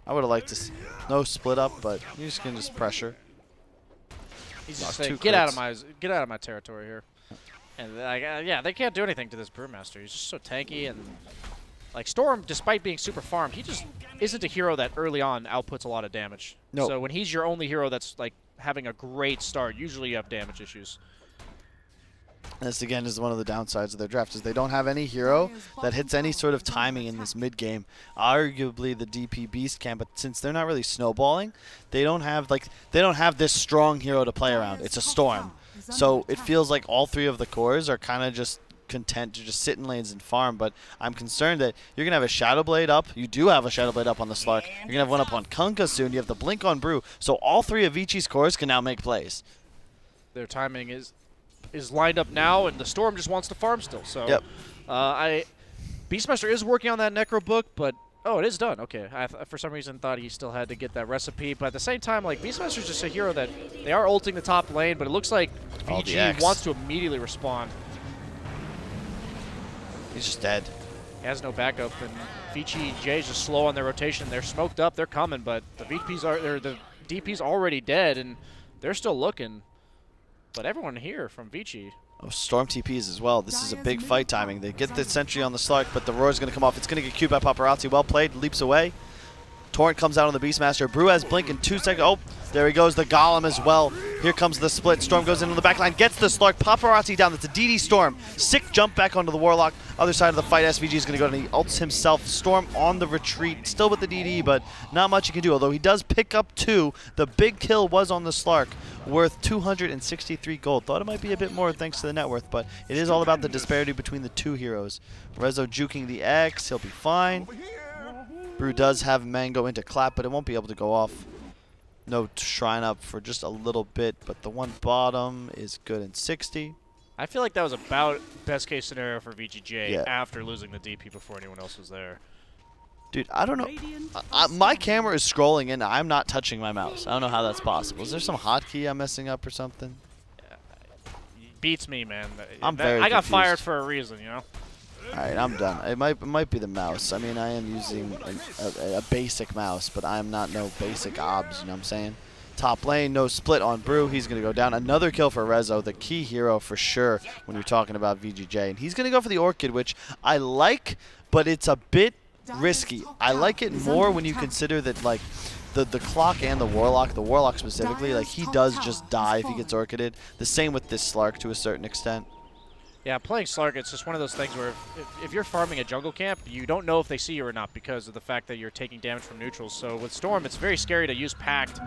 [SPEAKER 1] I would have liked to no split up, but you just can just pressure.
[SPEAKER 2] He's just saying, get out of my territory here. And yeah, they can't do anything to this Brewmaster. He's just so tanky, and like Storm, despite being super farmed, he just isn't a hero that early on outputs a lot of damage.
[SPEAKER 1] Nope.
[SPEAKER 2] So when he's your only hero that's like having a great start, usually you have damage issues.
[SPEAKER 1] This, again, is one of the downsides of their draft, is they don't have any hero that hits any sort of timing in this mid-game. Arguably, the DP Beast can, but since they're not really snowballing, they don't have this strong hero to play around. It's a Storm. So it feels like all 3 of the cores are kind of just content to just sit in lanes and farm, but I'm concerned that you're going to have a Shadow Blade up. You do have a Shadow Blade up on the Slark. You're going to have one up on Kunkka soon. You have the Blink on Brew. So all 3 of Vici's cores can now make plays.
[SPEAKER 2] Their timing is lined up now, and the Storm just wants to farm still. So
[SPEAKER 1] yep.
[SPEAKER 2] Beastmaster is working on that Necro book, but oh, it is done. Okay, I for some reason thought he still had to get that recipe, but at the same time, like, Beastmaster's just a hero that they are ulting the top lane, but it looks like VG wants to immediately respond.
[SPEAKER 1] He's just dead.
[SPEAKER 2] He has no backup, and VGJ is just slow on their rotation. They're smoked up, they're coming, but the DP's already dead, and they're still looking. But everyone here from Vici.
[SPEAKER 1] Oh, Storm TPs as well. This is a big fight timing. They get the sentry on the Slark, but the roar's going to come off. It's going to get queued by Paparazzi. Well played. Leaps away. Torrent comes out on the Beastmaster. Brew has Blink in 2 seconds. Oh, there he goes. The Golem as well. Here comes the split. Storm goes into the backline. Gets the Slark. Paparazzi down. That's a DD Storm. Sick jump back onto the Warlock. Other side of the fight, SVG is going to go and he ults himself. Storm on the retreat. Still with the DD, but not much he can do. Although he does pick up 2. The big kill was on the Slark. Worth 263 gold. Thought it might be a bit more thanks to the net worth, but it is all about the disparity between the 2 heroes. Rezo juking the X. He'll be fine. Brew does have Mango into clap, but it won't be able to go off. No shrine up for just a little bit, but the one bottom is good in 60.
[SPEAKER 2] I feel like that was about best case scenario for VGJ after losing the DP before anyone else was there.
[SPEAKER 1] Dude, I don't know. My camera is scrolling and I'm not touching my mouse. I don't know how that's possible. Is there some hotkey I'm messing up or something?
[SPEAKER 2] Beats me, man.
[SPEAKER 1] I'm very
[SPEAKER 2] I got
[SPEAKER 1] confused.
[SPEAKER 2] fired for a reason, you know?
[SPEAKER 1] Alright, I'm done. It might be the mouse. I mean, I am using a basic mouse, but I'm not no basic obs, you know what I'm saying? Top lane, no split on Brew. He's going to go down. Another kill for Rezo, the key hero for sure when you're talking about VGJ. And he's going to go for the Orchid, which I like but it's a bit risky. I like it more when you consider that, like, the clock and the warlock specifically, like, he does just die if he gets orchided. The same with this Slark to a certain extent.
[SPEAKER 2] Yeah, playing Slark, it's just one of those things where if you're farming a jungle camp, you don't know if they see you or not because of the fact that you're taking damage from neutrals. So with Storm, it's very scary to use Pact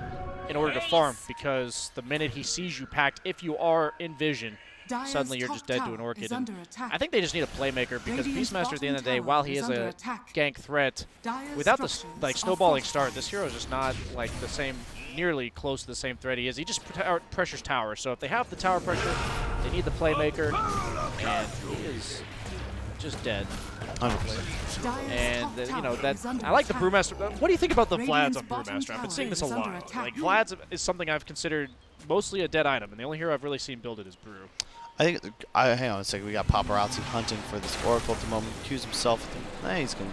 [SPEAKER 2] in order to farm because the minute he sees you Pact, if you are in vision, suddenly you're just dead to an Orchid. And I think they just need a playmaker because Beastmaster, at the end of the day, while he is a gank threat, without the snowballing start, this hero is just not like the same, nearly close to the same threat he is. He just pressures tower. So if they have the tower pressure, they need the playmaker, and he is just dead.
[SPEAKER 1] 100%.
[SPEAKER 2] And you know that I like the Brewmaster. What do you think about the Vlads on Brewmaster? I've been seeing this a lot. Like Vlads is something I've considered mostly a dead item, and the only hero I've really seen build it is Brew.
[SPEAKER 1] I think, hang on a second, we got Paparazzi hunting for this Oracle at the moment. Accuse himself. He's gonna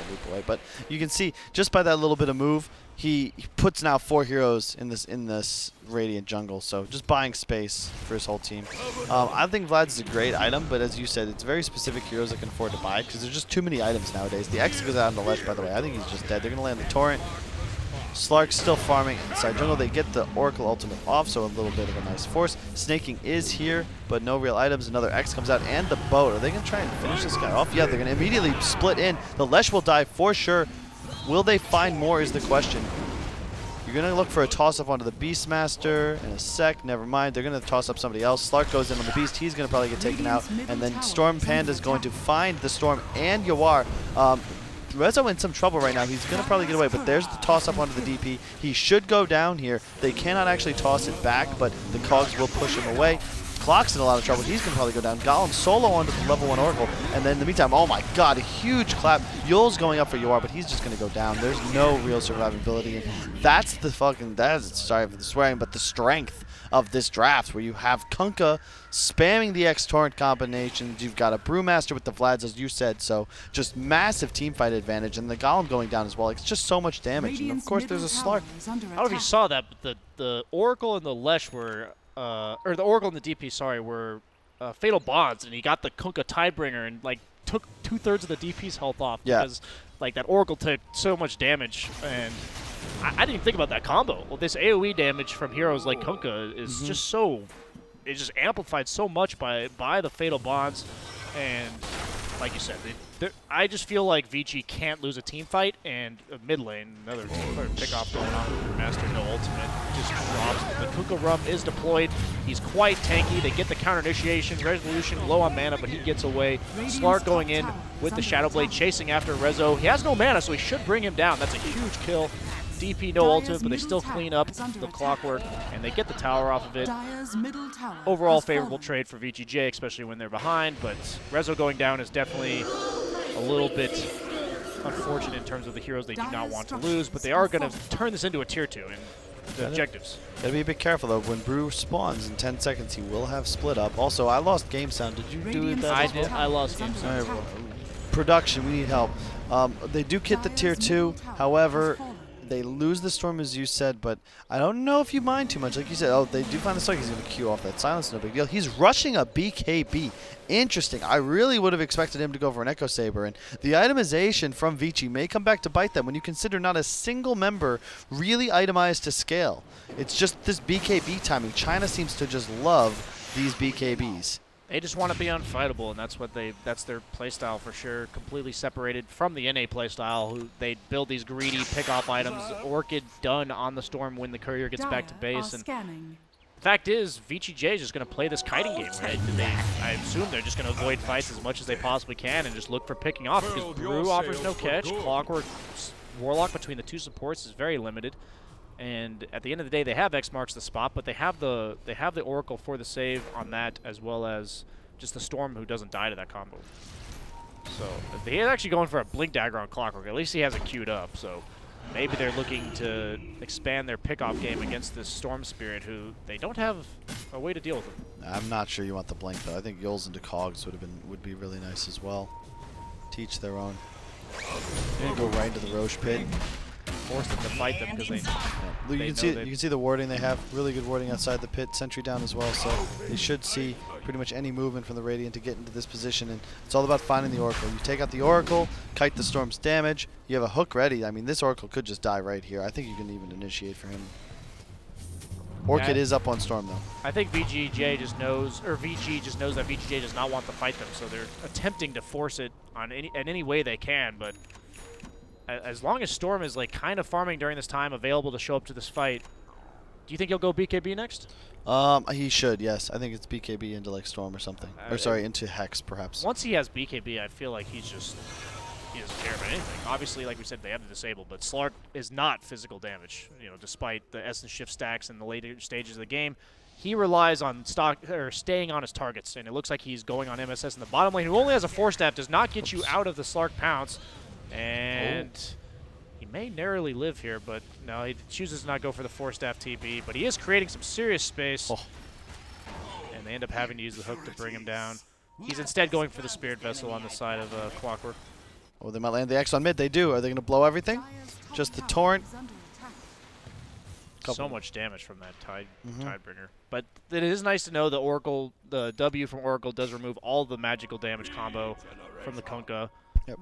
[SPEAKER 1] loop away. But you can see, just by that little bit of move, he puts now 4 heroes in this Radiant jungle. So just buying space for his whole team. I think Vlad's is a great item, but as you said, it's very specific heroes that can afford to buy it because there's just too many items nowadays. The X goes out on the ledge, by the way. I think he's just dead. They're going to land the Torrent. Slark's still farming inside jungle. They get the Oracle ultimate off, so a little bit of a nice force. Snaking is here, but no real items. Another X comes out, and the boat. Are they going to try and finish this guy off? Yeah, they're going to immediately split in. The Lesh will die for sure. Will they find more is the question. You're going to look for a toss-up onto the Beastmaster in a sec. Never mind. They're going to toss up somebody else. Slark goes in on the Beast. He's going to probably get taken out. And then Storm Panda is going to find the Storm and Yawar. Rezo in some trouble right now. He's going to probably get away, but there's the toss-up onto the DP. He should go down here. They cannot actually toss it back, but the Cogs will push him away. Clock's in a lot of trouble. He's going to probably go down. Golem solo onto the level 1 Oracle, and then in the meantime, oh my god, a huge clap. Yul's going up for Yawar, but he's just going to go down. There's no real survivability, and that's the fucking, sorry for the swearing, but the strength of this draft, where you have Kunkka spamming the X-Torrent combinations. You've got a Brewmaster with the Vlads, as you said, so just massive teamfight advantage, and the Golem going down as well. It's just so much damage, and of course there's a Slark.
[SPEAKER 2] I don't know if you saw that, but the Oracle and the Lesh were, or the Oracle and the DP, sorry, were fatal bonds, and he got the Kunkka Tidebringer and like took 2/3 of the DP's health off because like that Oracle took so much damage, and I didn't even think about that combo. Well, this AoE damage from heroes like Kunkka is just so, it's just amplified so much by the fatal bonds, and like you said, I just feel like Vici can't lose a team fight, and mid lane, another pick off going on with Master, no ultimate, just drops. The Kunkka Rum is deployed. He's quite tanky. They get the counter initiation. Resolution low on mana, but he gets away. Slark going in with the Shadow Blade, chasing after Rezo. He has no mana, so he should bring him down. That's a huge kill. DP no ultimate, but they still clean up the clockwork, and they get the tower off of it. Overall favorable trade for VGJ, especially when they're behind, but Rezo going down is definitely a little bit unfortunate in terms of the heroes they do not want to lose, but they are going to turn this into a tier 2 in the objectives.
[SPEAKER 1] Gotta be a bit careful though. When Brew spawns in 10 seconds, he will have split up. Also, I lost game sound. Did you do that?
[SPEAKER 2] I did. I lost game sound.
[SPEAKER 1] Production, we need help. They do get the tier 2, however, they lose the Storm, as you said, but I don't know if you mind too much. Like you said, oh, they do find the Slark. He's going to queue off that silence. No big deal. He's rushing a BKB. Interesting. I really would have expected him to go for an Echo Saber, and the itemization from Vici may come back to bite them when you consider not a single member really itemized to scale. It's just this BKB timing. China seems to just love these BKBs.
[SPEAKER 2] They just want to be unfightable, and that's their playstyle for sure. Completely separated from the NA playstyle, who they build these greedy pick-off items. Orchid done on the Storm when the courier gets back to base. And the fact is, VGJ is just going to play this kiting game. Right? I assume they're just going to avoid fights as much as they possibly can and just look for picking off, because Brew offers no catch. Clockwork Warlock between the two supports is very limited. And at the end of the day, they have X marks the spot, but they have the Oracle for the save on that, as well as just the Storm who doesn't die to that combo. So they're actually going for a Blink Dagger on Clockwork. At least he has it queued up. So maybe they're looking to expand their pickoff game against this Storm Spirit, who they don't have a way to deal with him.
[SPEAKER 1] I'm not sure you want the Blink though. I think Yuls into Cogs would be really nice as well. Teach their own. They're gonna go right into the Roche pit.
[SPEAKER 2] force them to fight them because they
[SPEAKER 1] you can see the warding they have. Really good warding outside the pit. Sentry down as well, so they should see pretty much any movement from the Radiant to get into this position. And it's all about finding the Oracle. You take out the Oracle, kite the Storm's damage. You have a hook ready. I mean, this Oracle could just die right here. I think you can even initiate for him. Orchid is up on Storm though.
[SPEAKER 2] I think VGJ just knows, or VG just knows that VGJ does not want to fight them, so they're attempting to force it on in any way they can. But as long as Storm is like kind of farming during this time, available to show up to this fight, do you think he'll go BKB next?
[SPEAKER 1] He should, yes. I think it's BKB into like Storm or something, or sorry, into Hex perhaps.
[SPEAKER 2] Once he has BKB, I feel like he doesn't care about anything. Obviously, like we said, they have the disable, but Slark is not physical damage. You know, despite the essence shift stacks in the later stages of the game, he relies on staying on his targets, and it looks like he's going on MSS in the bottom lane, who only has a 4-step, does not get you out of the Slark pounce, and he may narrowly live here, but no, he chooses to not go for the 4-staff TP, but he is creating some serious space, and they end up having to use the hook to bring him down. He's instead going for the Spirit Vessel on the side of Clockwork.
[SPEAKER 1] Oh, they might land the X on mid. They do. Are they going to blow everything? Just the Torrent?
[SPEAKER 2] So much damage from that Tidebringer. But it is nice to know the Oracle, the W from Oracle does remove all the magical damage combo from the Kunkka.
[SPEAKER 1] Yep.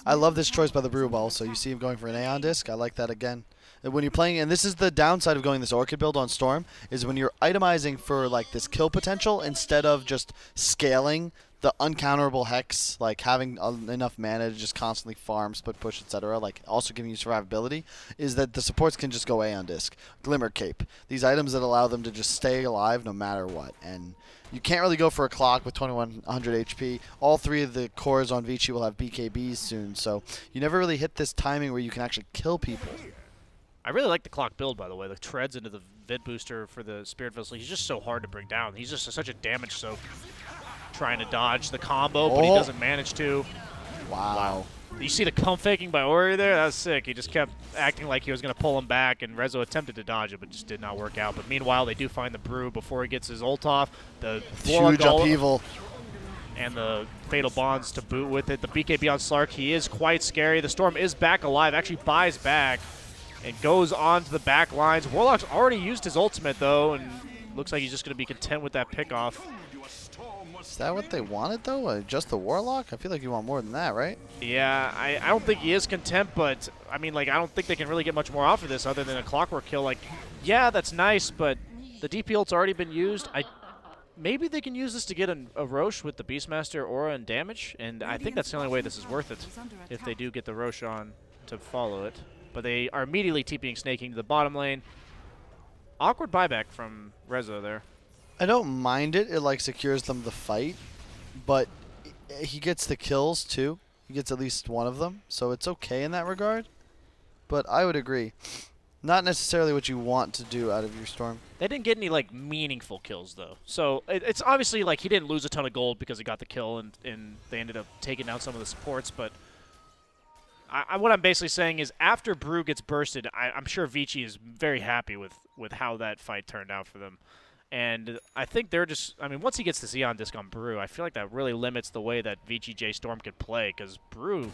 [SPEAKER 1] I love this choice by the Brew Ball. So you see him going for an Aeon Disc. I like that again. When you're playing, and this is the downside of going this Orchid build on Storm, is when you're itemizing for like this kill potential instead of just scaling the uncounterable Hex, like having enough mana to just constantly farm, split push, etc., like also giving you survivability, is that the supports can just go Aeon Disc, Glimmer Cape, these items that allow them to just stay alive no matter what. And you can't really go for a clock with 2100 HP. All three of the cores on Vici will have BKBs soon, so you never really hit this timing where you can actually kill people.
[SPEAKER 2] I really like the clock build, by the way. The treads into the Vid booster for the Spirit Vessel. He's just so hard to bring down. He's just such a damage soak. Trying to dodge the combo, but he doesn't manage to.
[SPEAKER 1] Wow.
[SPEAKER 2] You see the pump faking by Ori there? That was sick. He just kept acting like he was going to pull him back, and Rezo attempted to dodge it, but just did not work out. But meanwhile, they do find the Brew before he gets his ult off. The
[SPEAKER 1] huge upheaval.
[SPEAKER 2] And the Fatal Bonds to boot with it. The BKB on Slark, he is quite scary. The Storm is back alive, actually buys back, and goes on to the back lines. Warlock's already used his ultimate, though, and looks like he's just going to be content with that pick-off.
[SPEAKER 1] Is that what they wanted, though? Just the Warlock? I feel like you want more than that, right?
[SPEAKER 2] Yeah, I don't think he is content, but, I mean, like, I don't think they can really get much more off of this other than a Clockwork kill. Like, yeah, that's nice, but the DP ult's already been used. Maybe they can use this to get a Roche with the Beastmaster aura and damage, and I think that's the only way this is worth it, if they do get the Roche on to follow it. But they are immediately TPing Snaking to the bottom lane. Awkward buyback from Rezo there.
[SPEAKER 1] I don't mind it. It like secures them the fight, but he gets the kills too. He gets at least one of them, so it's okay in that regard. But I would agree. Not necessarily what you want to do out of your Storm.
[SPEAKER 2] They didn't get any like meaningful kills though. So it's obviously like he didn't lose a ton of gold because he got the kill and they ended up taking out some of the supports, but what I'm basically saying is after Brew gets bursted, I'm sure Vici is very happy with how that fight turned out for them. And I think they're just, I mean, once he gets the Xeon Disc on Brew, I feel like that really limits the way that VGJ.Storm could play, because Brew,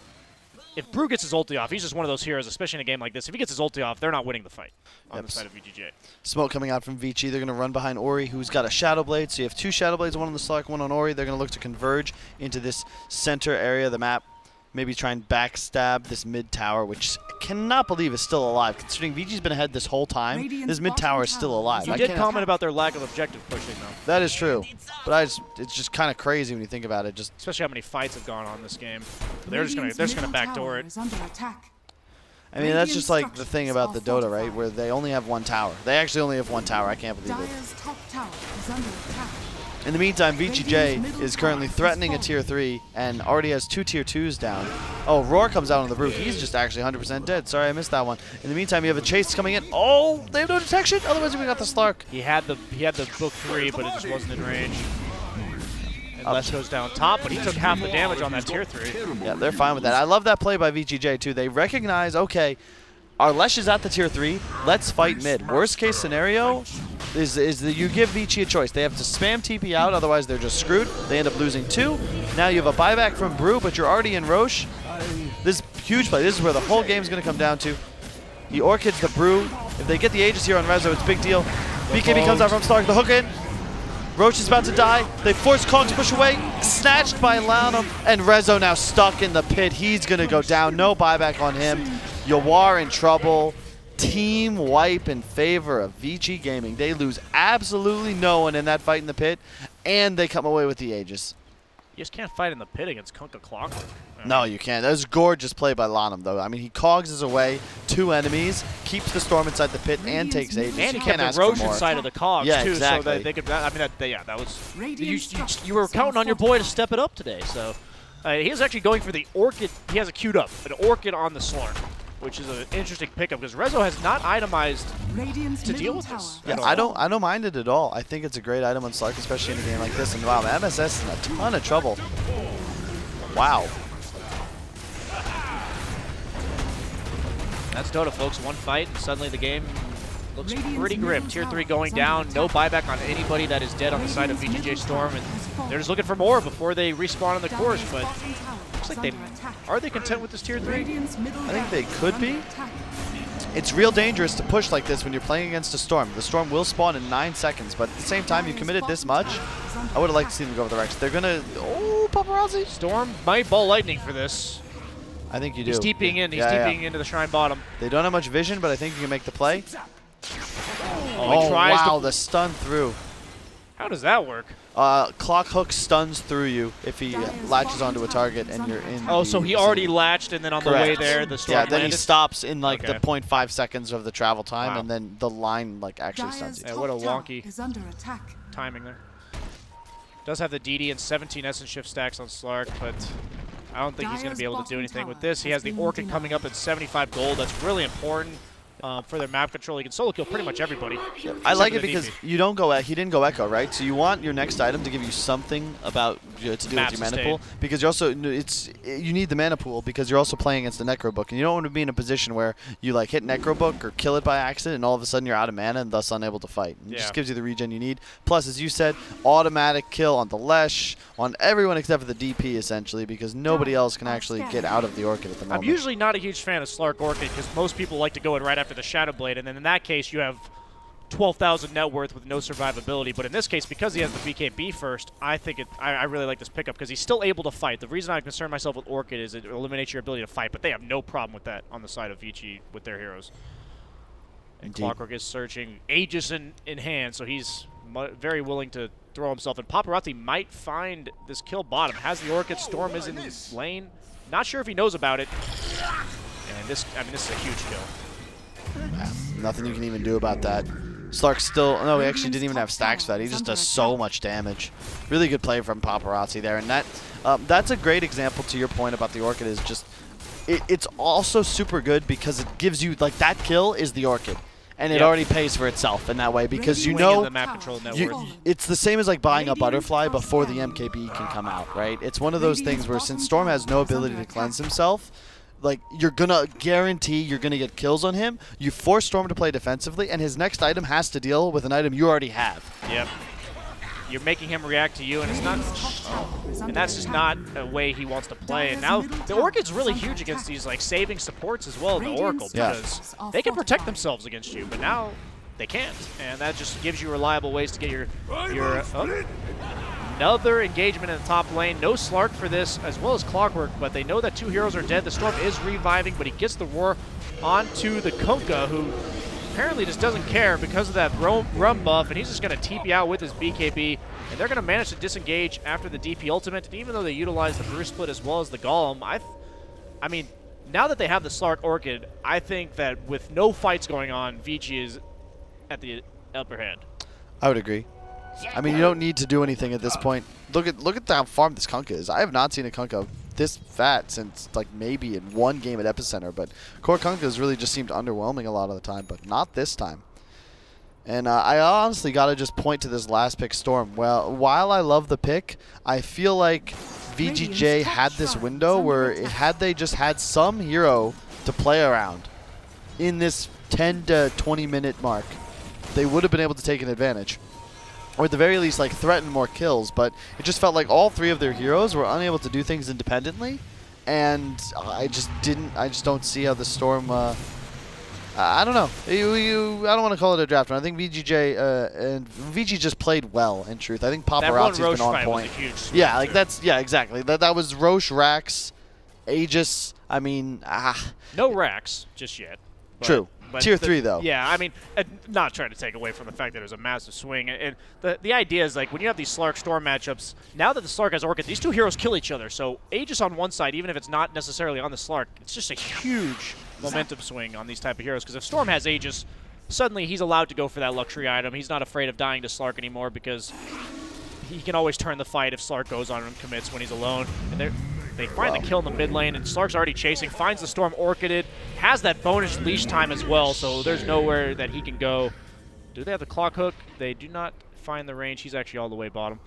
[SPEAKER 2] if Brew gets his ulti off, he's just one of those heroes, especially in a game like this. If he gets his ulti off, they're not winning the fight on the side of VGJ.
[SPEAKER 1] Smoke coming out from Vici. They're going to run behind Ori, who's got a Shadow Blade. So you have two Shadow Blades, one on the Slark, one on Ori. They're going to look to converge into this center area of the map. Maybe try and backstab this mid tower, which I cannot believe is still alive. Considering VG's been ahead this whole time, this mid tower is still alive.
[SPEAKER 2] You did comment about their lack of objective pushing, though.
[SPEAKER 1] That is true, but it's just kind of crazy when you think about it. Just
[SPEAKER 2] especially how many fights have gone on this game. They're just gonna backdoor it.
[SPEAKER 1] I mean, that's just like the thing about the Dota, right? Where they only have one tower. They actually only have one tower. I can't believe it. In the meantime, VGJ is currently threatening a Tier 3 and already has 2 Tier 2s down. Oh, Roar comes out on the Brew. He's just actually 100% dead. Sorry, I missed that one. In the meantime, you have a Chase coming in. Oh, they have no detection. Otherwise, we got the Slark.
[SPEAKER 2] He had the book 3, but it just wasn't in range. And Les goes down top, but he took half the damage on that Tier 3.
[SPEAKER 1] Yeah, they're fine with that. I love that play by VGJ, too. They recognize, okay, our Lesh is at the Tier 3. Let's fight mid. Worst case scenario is that you give Vici a choice. They have to spam TP out, otherwise they're just screwed. They end up losing 2. Now you have a buyback from Brew, but you're already in Roche. This is huge play. This is where the whole game's going to come down to. He Orchids the Brew. If they get the Aegis here on Rezo, it's a big deal. BKB comes out from Stark, the hook in. Roach is about to die. They force Kong to push away. Snatched by Lanham. And Rezo now stuck in the pit. He's going to go down. No buyback on him. Yawar in trouble. Team wipe in favor of Vici Gaming. They lose absolutely no one in that fight in the pit. And they come away with the Aegis.
[SPEAKER 2] You just can't fight in the pit against Kunkka Clockwork.
[SPEAKER 1] No, you can't. That was gorgeous play by Lanham, though. I mean, he cogs his away 2 enemies, keeps the Storm inside the pit, and takes Aegis.
[SPEAKER 2] And
[SPEAKER 1] you
[SPEAKER 2] he
[SPEAKER 1] can't
[SPEAKER 2] kept
[SPEAKER 1] ask
[SPEAKER 2] the Roach
[SPEAKER 1] for more.
[SPEAKER 2] inside of the cogs,
[SPEAKER 1] yeah,
[SPEAKER 2] too,
[SPEAKER 1] exactly.
[SPEAKER 2] so that they could. I mean, that was. You were counting on your boy to step it up today. So he is actually going for the Orchid. He has it queued up, an Orchid on the Slark, which is an interesting pickup because Rezo has not itemized to deal with this.
[SPEAKER 1] Yeah, I don't mind it at all. I think it's a great item on Slark, especially in a game like this. And wow, MSS is in a ton of trouble. Wow.
[SPEAKER 2] That's Dota, folks. One fight, and suddenly the game looks pretty grim. Tier 3 going down. No buyback on anybody that is dead on the side of VGJ.Storm, and they're just looking for more before they respawn on the course. But looks like are they content with this Tier 3?
[SPEAKER 1] I think they could be. It's real dangerous to push like this when you're playing against a Storm. The Storm will spawn in 9 seconds, but at the same time, you committed this much. I would have liked to see them go with the Rex. They're gonna. Oh, Paparazzi.
[SPEAKER 2] Storm might ball lightning for this.
[SPEAKER 1] I think you do.
[SPEAKER 2] He's TPing in. He's TPing into the Shrine bottom.
[SPEAKER 1] They don't have much vision, but I think you can make the play.
[SPEAKER 2] Oh, he tries
[SPEAKER 1] wow, the stun through.
[SPEAKER 2] How does that work?
[SPEAKER 1] Clock hook stuns through you if he latches onto a target and you're in.
[SPEAKER 2] Oh, so he already latched, and then on the way there, the Storm
[SPEAKER 1] then
[SPEAKER 2] landed?
[SPEAKER 1] he stops in like the 0.5 seconds of the travel time, and then the line like actually stuns you.
[SPEAKER 2] Yeah, what a wonky timing there. Does have the DD and 17 Essence Shift stacks on Slark, but I don't think he's going to be able to do anything with this. He has the Orchid coming up at 75 gold. That's really important for their map control. He can solo kill pretty much everybody.
[SPEAKER 1] I like it because you don't go. He didn't go Echo, right? So you want your next item to give you something about to do with your mana pool, because you're also you need the mana pool because you're also playing against the Necro Book, and you don't want to be in a position where you like hit Necro Book or kill it by accident, and all of a sudden you're out of mana and thus unable to fight. It just gives you the regen you need. Plus, as you said, automatic kill on the Lesh, on everyone except for the DP essentially, because nobody else can actually get out of the Orchid at the moment.
[SPEAKER 2] I'm usually not a huge fan of Slark Orchid because most people like to go in right after the Shadow Blade, and then in that case you have 12,000 net worth with no survivability. But in this case, because he has the BKB first, I think I really like this pickup because he's still able to fight. The reason I concern myself with Orchid is it eliminates your ability to fight, but they have no problem with that on the side of Vici with their heroes. And Clockwork is searching Aegis in hand, so he's very willing to throw himself. And Paparazzi might find this kill bottom. Has the Orchid. Storm is in lane. Not sure if he knows about it. And this is a huge kill.
[SPEAKER 1] Nothing you can even do about that. Slark still, no, he actually didn't even have stacks for that. He just does so much damage. Really good play from Paparazzi there. And that's a great example to your point about the Orchid is just, it's also super good because it gives you, like that kill is the Orchid. And it already pays for itself in that way because you know, it's the same as like buying a butterfly before the MKB can come out, right? It's one of those things where since Storm has no ability to cleanse himself, like, you're going to guarantee you're going to get kills on him. You force Storm to play defensively, and his next item has to deal with an item you already have.
[SPEAKER 2] Yep. You're making him react to you, and it's not, and that's just not a way he wants to play. And now the Orchid's really huge against these like saving supports as well in the Oracle because they can protect themselves against you, but now they can't, and that just gives you reliable ways to get your another engagement in the top lane. No Slark for this, as well as Clockwork, but they know that 2 heroes are dead. The Storm is reviving, but he gets the roar onto the Kunkka, who apparently just doesn't care because of that rum buff, and he's just going to TP out with his BKB, and they're going to manage to disengage after the DP ultimate. And even though they utilize the Bruce Split as well as the Golem, I mean, now that they have the Slark Orchid, I think that with no fights going on, Vici is at the upper hand.
[SPEAKER 1] I would agree. I mean, you don't need to do anything at this point. Look at how farmed this Kunkka is. I have not seen a Kunkka this fat since like maybe in one game at Epicenter, but core Kunkkas really just seemed underwhelming a lot of the time, but not this time. And I honestly got to just point to this last pick, Storm. Well, while I love the pick, I feel like VGJ had this window where had they just had some hero to play around in this 10 to 20 minute mark, they would have been able to take an advantage. Or at the very least, like, threaten more kills. But it just felt like all 3 of their heroes were unable to do things independently. And I just don't see how the Storm I don't know. I don't want to call it a draft run. I think VGJ and VG just played well. In truth, I think Paparazzi's been on point.
[SPEAKER 2] Was a huge
[SPEAKER 1] yeah, like
[SPEAKER 2] too.
[SPEAKER 1] exactly. That was Roche, Rax, Aegis. I mean,
[SPEAKER 2] no Rax just yet.
[SPEAKER 1] True. Tier 3 though.
[SPEAKER 2] Yeah, I mean, not trying to take away from the fact that it was a massive swing. And the idea is like when you have these Slark-Storm matchups, now that the Slark has Orchid, these two heroes kill each other. So Aegis on one side, even if it's not necessarily on the Slark, it's just a huge momentum swing on these type of heroes. Because if Storm has Aegis, suddenly he's allowed to go for that luxury item. He's not afraid of dying to Slark anymore because he can always turn the fight if Slark goes on and commits when he's alone. And they find the kill in the mid lane, and Slark's already chasing, finds the Storm Orchided, has that bonus leash time as well, so there's nowhere that he can go. Do they have the clock hook? They do not find the range. He's actually all the way bottom.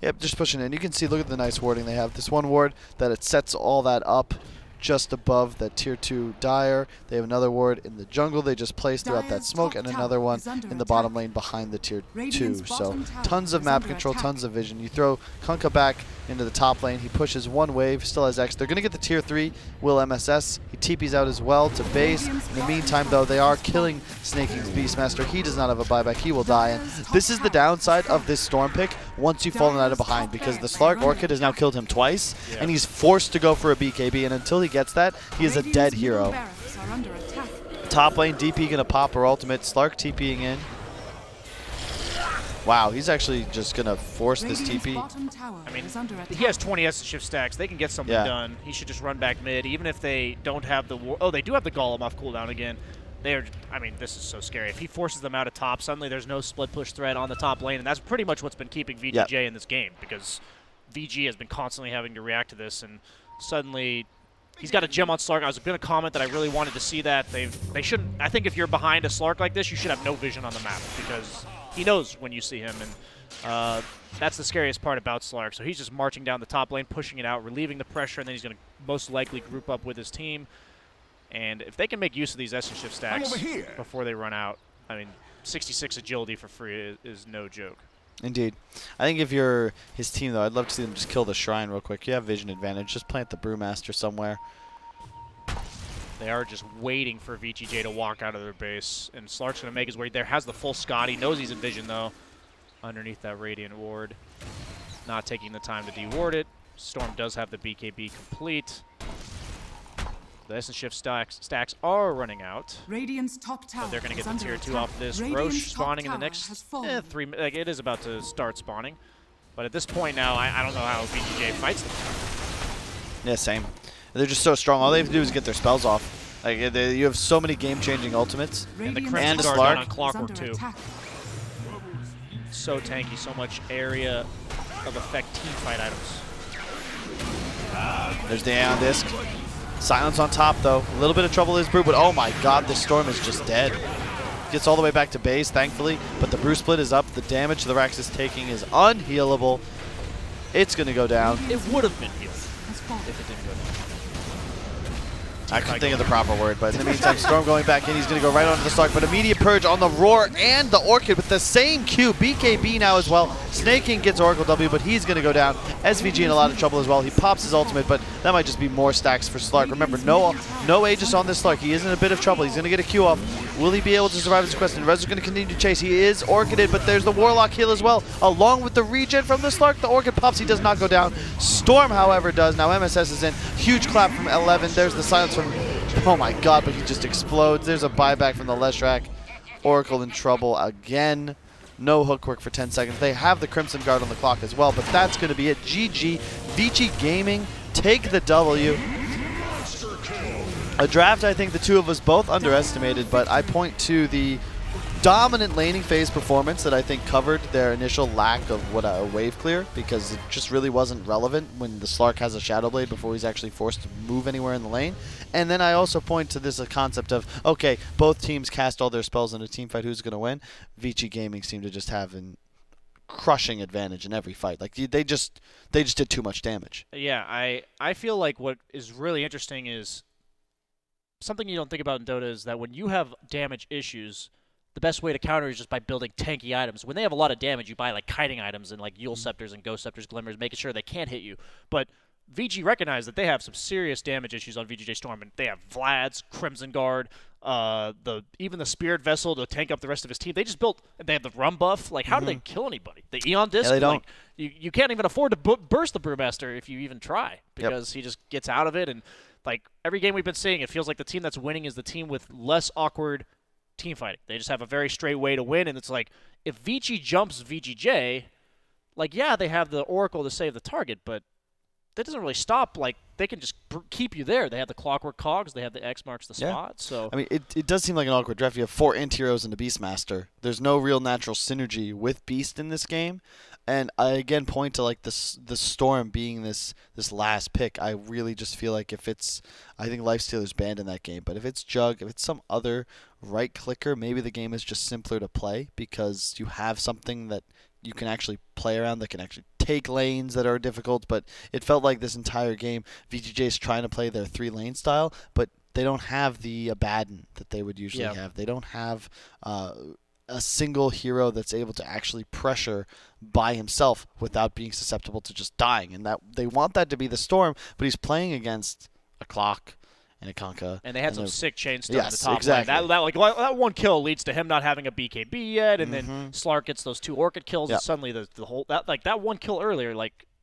[SPEAKER 1] Yep, just pushing in. You can see, look at the nice warding they have. This one ward that it sets all that up just above that tier 2 Dire. They have another ward in the jungle they just placed throughout that smoke, and another one in the bottom lane behind the tier 2. So tons of map control, tons of vision. You throw Kunkka back into the top lane. He pushes one wave, still has X. They're going to get the tier 3 Will MSS. He TPs out as well to base. In the meantime, though, they are killing Snaking's Beastmaster. He does not have a buyback. He will die. And this is the downside of this Storm pick once you've fallen out of behind, because the Slark Orchid has now killed him twice, and he's forced to go for a BKB, and until he gets that, he is a dead hero. Top lane, DP going to pop her ultimate. Slark TPing in. Wow, he's actually just going to force this TP.
[SPEAKER 2] I mean, he has 20 Essence Shift stacks. They can get something done. He should just run back mid, even if they don't have the... Oh, they do have the Golem off cooldown again. I mean, this is so scary. If he forces them out of top, suddenly there's no split push threat on the top lane, and that's pretty much what's been keeping VGJ in this game, because VG has been constantly having to react to this, and suddenly... He's got a gem on Slark. I was going to comment that I really wanted to see that. They shouldn't. I think if you're behind a Slark like this, you should have no vision on the map because he knows when you see him, and that's the scariest part about Slark. So he's just marching down the top lane, pushing it out, relieving the pressure, and then he's going to most likely group up with his team. And if they can make use of these Essence Shift stacks before they run out, I mean, 66 agility for free is no joke.
[SPEAKER 1] Indeed. I think if you're his team, though, I'd love to see them just kill the Shrine real quick. You have vision advantage. Just plant the Brewmaster somewhere.
[SPEAKER 2] They are just waiting for VGJ to walk out of their base, and Slark's going to make his way there. Has the full Scott. He knows he's in vision, though, underneath that Radiant Ward. Not taking the time to deward it. Storm does have the BKB complete. The Essence Shift stacks are running out.
[SPEAKER 3] Radiant's top tower,
[SPEAKER 2] so they're going to get the tier 2 off this. Roche spawning in the next 3 minutes. Like, it is about to start spawning. But at this point now, I don't know how VGJ fights them.
[SPEAKER 1] Yeah, same. They're just so strong. All they have to do is get their spells off. Like, you have so many game-changing ultimates.
[SPEAKER 2] And the Crimson Guard on Clockwork, too. So tanky, so much area of effect teamfight items.
[SPEAKER 1] There's the Aeon Disc. Silence on top, though. A little bit of trouble is Brew, but oh my god, this Storm is just dead. Gets all the way back to base, thankfully, but the Brew split is up. The damage the Rax is taking is unhealable. It's going to go down.
[SPEAKER 2] It would have been healed if it didn't go down.
[SPEAKER 1] I couldn't think of the proper word, but in the meantime, Storm going back in. He's going to go right onto the Slark, but immediate purge on the Roar and the Orchid with the same Q. BKB now as well. Snaking gets Oracle W, but he's going to go down. SVG in a lot of trouble as well. He pops his ultimate, but that might just be more stacks for Slark. Remember, no Aegis on this Slark. He is in a bit of trouble. He's going to get a Q off. Will he be able to survive his quest? And Rez is going to continue to chase. He is Orchided, but there's the Warlock heal as well. Along with the regen from the Slark, the Orchid pops. He does not go down. Storm, however, does. Now MSS is in. Huge clap from 11. There's the silence from... Oh my god, but he just explodes. There's a buyback from the Leshrac. Oracle in trouble again. No hook work for 10 seconds. They have the Crimson Guard on the clock as well, but that's going to be it. GG. Vici Gaming take the W. A draft I think the two of us both underestimated, but I point to the dominant laning phase performance that I think covered their initial lack of a wave clear, because it just really wasn't relevant when the Slark has a Shadow Blade before he's actually forced to move anywhere in the lane. And then I also point to this concept of, okay, both teams cast all their spells in a team fight, who's going to win? Vici Gaming seemed to just have an crushing advantage in every fight. Like they just did too much damage.
[SPEAKER 2] Yeah, I feel like what is really interesting is something you don't think about in Dota is that when you have damage issues, the best way to counter is just by building tanky items. When they have a lot of damage, you buy like kiting items and like Yule Scepters and Ghost Scepters, Glimmers, making sure they can't hit you. But VG recognized that they have some serious damage issues on VGJ.Storm, and they have Vlad's, Crimson Guard, even the Spirit Vessel to tank up the rest of his team. They just built. They have the rum buff. Like, how do they kill anybody? The Eon Disc.
[SPEAKER 1] Yeah, they don't.
[SPEAKER 2] Like, you can't even afford to burst the Brewmaster if you even try, because he just gets out of it. And like every game we've been seeing, it feels like the team that's winning is the team with less awkward team fighting. They just have a very straight way to win. And it's like, if Vici jumps VGJ, like, yeah, they have the Oracle to save the target, but that doesn't really stop. Like, they can just keep you there. They have the Clockwork Cogs. They have the X marks the spot. So
[SPEAKER 1] I mean, it does seem like an awkward draft. You have 4 anti-heroes and a Beastmaster. There's no real natural synergy with Beast in this game. And I, again, point to, like, the Storm being this last pick. I really just feel like if it's – I think Lifestealer's banned in that game. But if it's Jug, if it's some other right-clicker, maybe the game is just simpler to play because you have something that you can actually play around, that can actually take lanes that are difficult. But it felt like this entire game, VGJ is trying to play their 3-lane style, but they don't have the Abaddon that they would usually have. They don't have a single hero that's able to actually pressure by himself without being susceptible to just dying. And that they want that to be the Storm, but he's playing against a Clock and a Conka.
[SPEAKER 2] And they had some sick chain stuff at the top
[SPEAKER 1] exactly.
[SPEAKER 2] lane. That one kill leads to him not having a BKB yet, and then Slark gets those 2 Orchid kills, and suddenly the whole that one kill earlier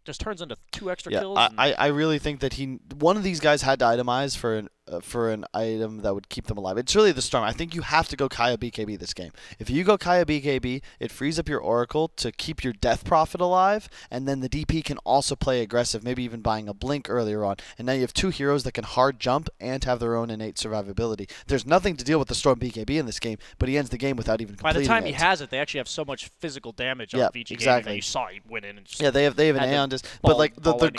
[SPEAKER 2] just turns into 2 extra kills.
[SPEAKER 1] I really think that one of these guys had to itemize for an item that would keep them alive. It's really the Storm. I think you have to go Kaya BKB this game. If you go Kaya BKB, it frees up your Oracle to keep your Death Prophet alive, and then the DP can also play aggressive, maybe even buying a Blink earlier on. And now you have 2 heroes that can hard jump and have their own innate survivability. There's nothing to deal with the Storm BKB in this game, but he ends the game without even completing it.
[SPEAKER 2] By the time he has it, they actually have so much physical damage on VG
[SPEAKER 1] exactly.
[SPEAKER 2] that you saw he went in and just
[SPEAKER 1] they have an Aeon Disc, but like the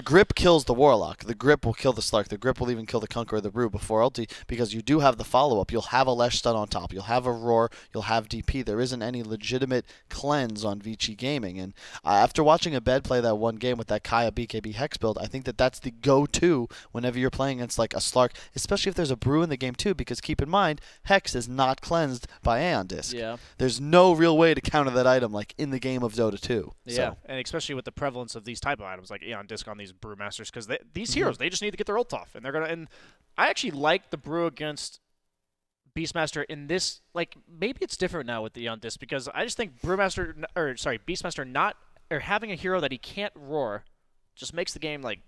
[SPEAKER 1] grip kills the Warlock. The grip will kill the Slark. The grip will even kill the Conqueror or the Brew before ulti, because you do have the follow-up. You'll have a Lesh stun on top. You'll have a Roar. You'll have DP. There isn't any legitimate cleanse on Vici Gaming. And after watching a bed play that one game with that Kaya BKB Hex build, I think that that's the go-to whenever you're playing against like a Slark, especially if there's a Brew in the game too, because keep in mind, Hex is not cleansed by Aeon Disc.
[SPEAKER 2] Yeah.
[SPEAKER 1] There's no real way to counter that item like in the game of Dota 2.
[SPEAKER 2] Yeah,
[SPEAKER 1] so.
[SPEAKER 2] And especially with the prevalence of these type of items like Aeon Disc on these Brewmasters, because these heroes, they just need to get their ult off, and they're gonna. And I actually like the Brew against Beastmaster in this. Like, maybe it's different now with the Aeon Disc, because I just think Beastmaster having a hero that he can't roar just makes the game like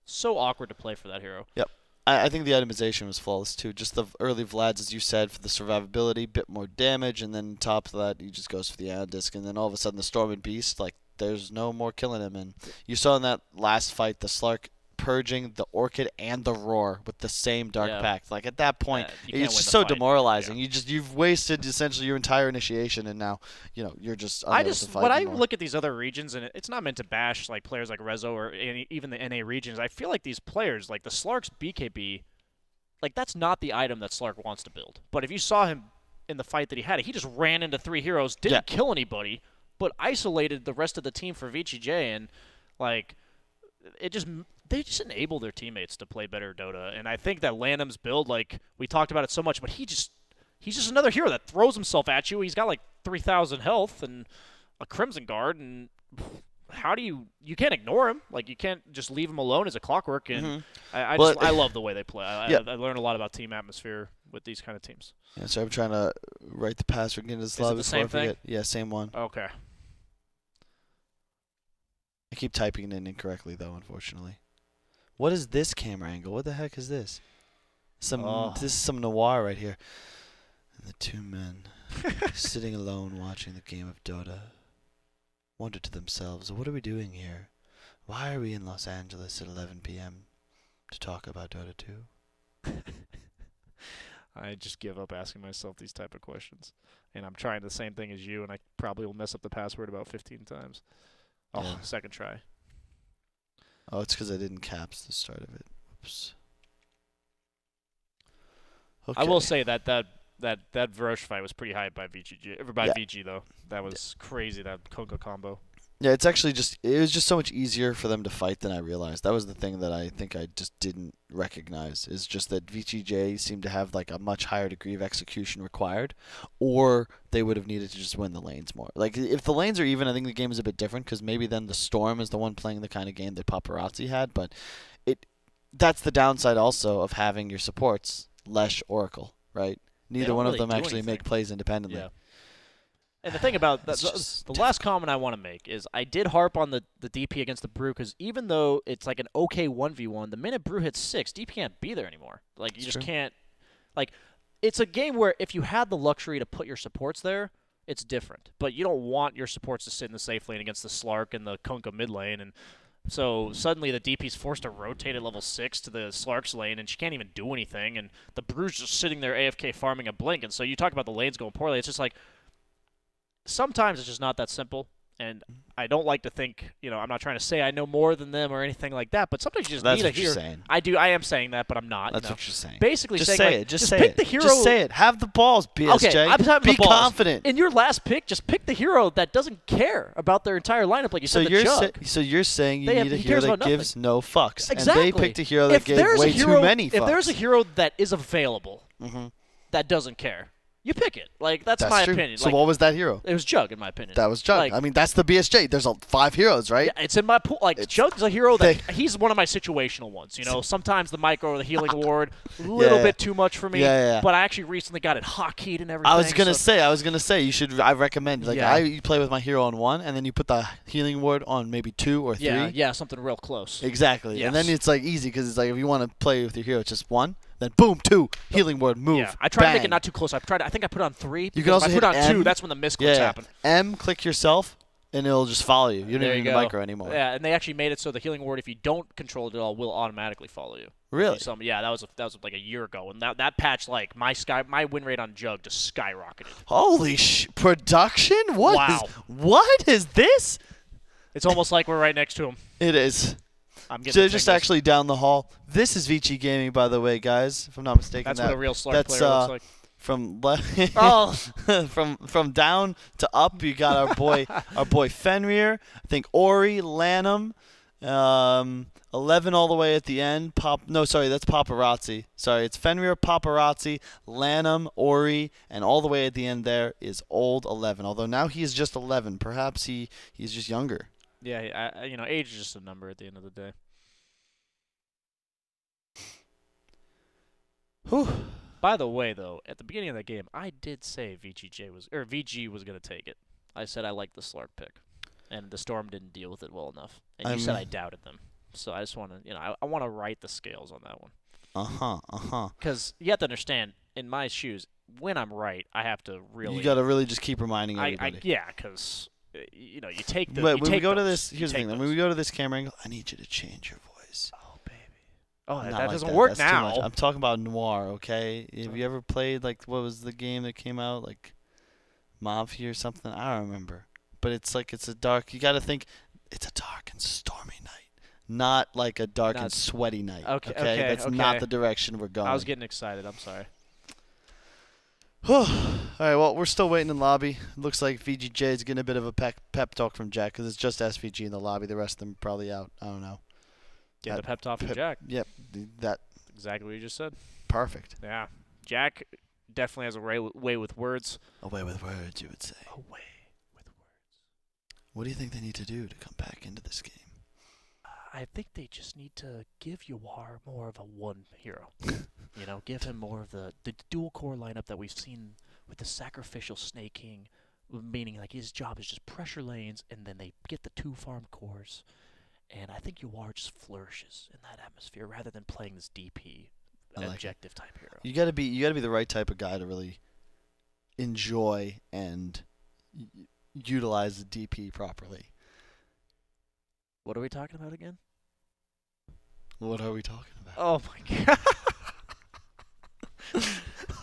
[SPEAKER 2] so awkward to play for that hero.
[SPEAKER 1] Yep. I think the itemization was flawless too. Just the early Vlads, as you said, for the survivability, bit more damage, and then top of that, he just goes for the Aeon Disc, and then all of a sudden the Storm and Beast, like, there's no more killing him. And you saw in that last fight the Slark purging the Orchid and the Roar with the same Dark Pact. Like, at that point, it's just so demoralizing.
[SPEAKER 2] Yeah.
[SPEAKER 1] You've wasted essentially your entire initiation, and now you're just unable to fight
[SPEAKER 2] when
[SPEAKER 1] anymore.
[SPEAKER 2] I look at these other regions, and it's not meant to bash like players like Rezo or even the NA regions. I feel like these players, like the Slark's BKB, like that's not the item that Slark wants to build. But if you saw him in the fight that he had, he just ran into 3 heroes, didn't kill anybody, but isolated the rest of the team for VGJ, and like they just enable their teammates to play better Dota. And I think that Lanham's build, like, we talked about it so much, but he's just another hero that throws himself at you. He's got like 3,000 health and a Crimson Guard, and how do you can't ignore him. Like, you can't just leave him alone as a Clockwork. And I love the way they play. I learned a lot about team atmosphere with these kind of teams.
[SPEAKER 1] Yeah, so I'm trying to write the password into this lobby.
[SPEAKER 2] Is it the same thing?
[SPEAKER 1] Yeah, same one.
[SPEAKER 2] Okay.
[SPEAKER 1] I keep typing it in incorrectly though, unfortunately. What is this camera angle? What the heck is this? This is some noir right here. And the 2 men sitting alone watching the game of Dota wonder to themselves, what are we doing here? Why are we in Los Angeles at 11 p.m. to talk about Dota 2?
[SPEAKER 2] I just give up asking myself these type of questions. And I'm trying the same thing as you, and I probably will mess up the password about 15 times. Oh, second try.
[SPEAKER 1] Oh, it's because I didn't caps the start of it. Whoops. Okay.
[SPEAKER 2] I will say that Verosh fight was pretty hyped by VG though. That was crazy, that Conga combo.
[SPEAKER 1] Yeah, it was just so much easier for them to fight than I realized. That was the thing that I think I just didn't recognize, is just that VGJ seemed to have like a much higher degree of execution required, or they would have needed to just win the lanes more. Like, if the lanes are even, I think the game is a bit different, because maybe then the Storm is the one playing the kind of game that Paparazzi had, but that's the downside also of having your supports Lesh, Oracle, right? Neither one of them actually make plays independently.
[SPEAKER 2] Yeah. And the thing about the last comment I want to make is I did harp on the DP against the Brew because even though it's like an okay 1v1, the minute Brew hits 6, DP can't be there anymore. Like, you just can't. Like, it's a game where if you had the luxury to put your supports there, it's different. But you don't want your supports to sit in the safe lane against the Slark and the Kunkka mid lane. And so suddenly the DP's forced to rotate at level 6 to the Slark's lane, and she can't even do anything. And the Brew's just sitting there AFK farming a blink. And so you talk about the lanes going poorly. It's just like, sometimes it's just not that simple, and I don't like to think, I'm not trying to say I know more than them or anything like that, but sometimes you just need a hero.
[SPEAKER 1] That's what you're saying.
[SPEAKER 2] I am saying that, but I'm not.
[SPEAKER 1] That's what you're saying.
[SPEAKER 2] Basically
[SPEAKER 1] just
[SPEAKER 2] saying,
[SPEAKER 1] say it. Just
[SPEAKER 2] pick
[SPEAKER 1] it.
[SPEAKER 2] the hero.
[SPEAKER 1] Just say it. Have the balls, BSJ.
[SPEAKER 2] Okay, I'm having
[SPEAKER 1] Be
[SPEAKER 2] the balls.
[SPEAKER 1] confident.
[SPEAKER 2] In your last pick, just pick the hero that doesn't care about their entire lineup, like you said, the Jug.
[SPEAKER 1] So you're saying you need a hero that gives no fucks.
[SPEAKER 2] Exactly.
[SPEAKER 1] And they picked a hero that gave way too many fucks.
[SPEAKER 2] If there's a hero that is available that doesn't care, you pick it. Like, that's my opinion.
[SPEAKER 1] So what was that hero?
[SPEAKER 2] It was Jug, in my opinion.
[SPEAKER 1] That was Jug.
[SPEAKER 2] Like,
[SPEAKER 1] I mean, that's the BSJ. There's 5 heroes, right?
[SPEAKER 2] Yeah, it's in my pool. Like, Jug's a hero that he's one of my situational ones. Sometimes the micro or the healing award, a little bit too much for me. But I actually recently got it hotkeyed and everything.
[SPEAKER 1] I was gonna say you should. I recommend you play with my hero on 1, and then you put the healing award on maybe 2 or 3.
[SPEAKER 2] Yeah, something real close.
[SPEAKER 1] Exactly.
[SPEAKER 2] Yes.
[SPEAKER 1] And then it's like easy because it's like if you want to play with your hero, it's just 1. Then boom, 2 healing word move.
[SPEAKER 2] Yeah, I tried to make it not too close. I think I put on 3.
[SPEAKER 1] You can also
[SPEAKER 2] if I put on
[SPEAKER 1] M.
[SPEAKER 2] 2. That's when the misclicks happen.
[SPEAKER 1] M, click yourself, and it'll just follow you. You don't even need the micro anymore.
[SPEAKER 2] Yeah, and they actually made it so the healing word, if you don't control it at all, will automatically follow you.
[SPEAKER 1] Really?
[SPEAKER 2] Yeah, that was like a year ago, and that patch, like my win rate on Jug just skyrocketed.
[SPEAKER 1] Holy production! What is this?
[SPEAKER 2] It's almost like we're right next to him.
[SPEAKER 1] It is.
[SPEAKER 2] They're
[SPEAKER 1] just actually down the hall. This is Vici Gaming, by the way, guys. If I'm not mistaken,
[SPEAKER 2] that's what a real Slark player looks like.
[SPEAKER 1] From down to up, you got our boy Fenrir. I think Ori, Lanham, 11 all the way at the end. That's Paparazzi. Sorry, it's Fenrir, Paparazzi, Lanham, Ori, and all the way at the end there is old 11. Although now he is just 11. Perhaps he's just younger.
[SPEAKER 2] Yeah, age is just a number at the end of the day.
[SPEAKER 1] Whew.
[SPEAKER 2] By the way, though, at the beginning of that game, I did say VG was going to take it. I said I liked the Slark pick, and the Storm didn't deal with it well enough. And you said I doubted them. So I just want to, I want to right the scales on that one. Because you have to understand, in my shoes, when I'm right, I have to really.
[SPEAKER 1] You got to really just keep reminding everybody.
[SPEAKER 2] Because. You take the.
[SPEAKER 1] When we go to this, here's the thing. When we go to this camera angle, I need you to change your voice.
[SPEAKER 2] Oh baby. Oh,
[SPEAKER 1] that
[SPEAKER 2] doesn't work now.
[SPEAKER 1] I'm talking about Noir. Okay. Have you ever played what was the game that came out Mafia or something? I don't remember. But it's a dark. You got to think. It's a dark and stormy night, not like a dark and sweaty night. Okay. That's not the direction we're going.
[SPEAKER 2] I was getting excited. I'm sorry.
[SPEAKER 1] All right, well, we're still waiting in lobby. Looks like VGJ is getting a bit of a pep talk from Jack because it's just SVG in the lobby. The rest of them are probably out. I don't know.
[SPEAKER 2] Get the pep talk from Jack.
[SPEAKER 1] Yep, that.
[SPEAKER 2] Exactly what you just said.
[SPEAKER 1] Perfect.
[SPEAKER 2] Yeah. Jack definitely has a way with words.
[SPEAKER 1] A way with words, you would say.
[SPEAKER 2] A way with words.
[SPEAKER 1] What do you think they need to do to come back into this game?
[SPEAKER 2] I think they just need to give Yawar more of a one hero. Give him more of the dual core lineup that we've seen with the sacrificial snaking, meaning like his job is just pressure lanes, and then they get the 2 farm cores. And I think Yawar just flourishes in that atmosphere rather than playing this DP objective type hero.
[SPEAKER 1] You gotta be the right type of guy to really enjoy and utilize the DP properly.
[SPEAKER 2] What are we talking about again?
[SPEAKER 1] What are we talking about?
[SPEAKER 2] Oh my god.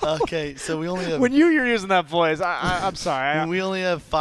[SPEAKER 1] Okay, so we only have.
[SPEAKER 2] When you're using that voice, I'm sorry.
[SPEAKER 1] We only have 5.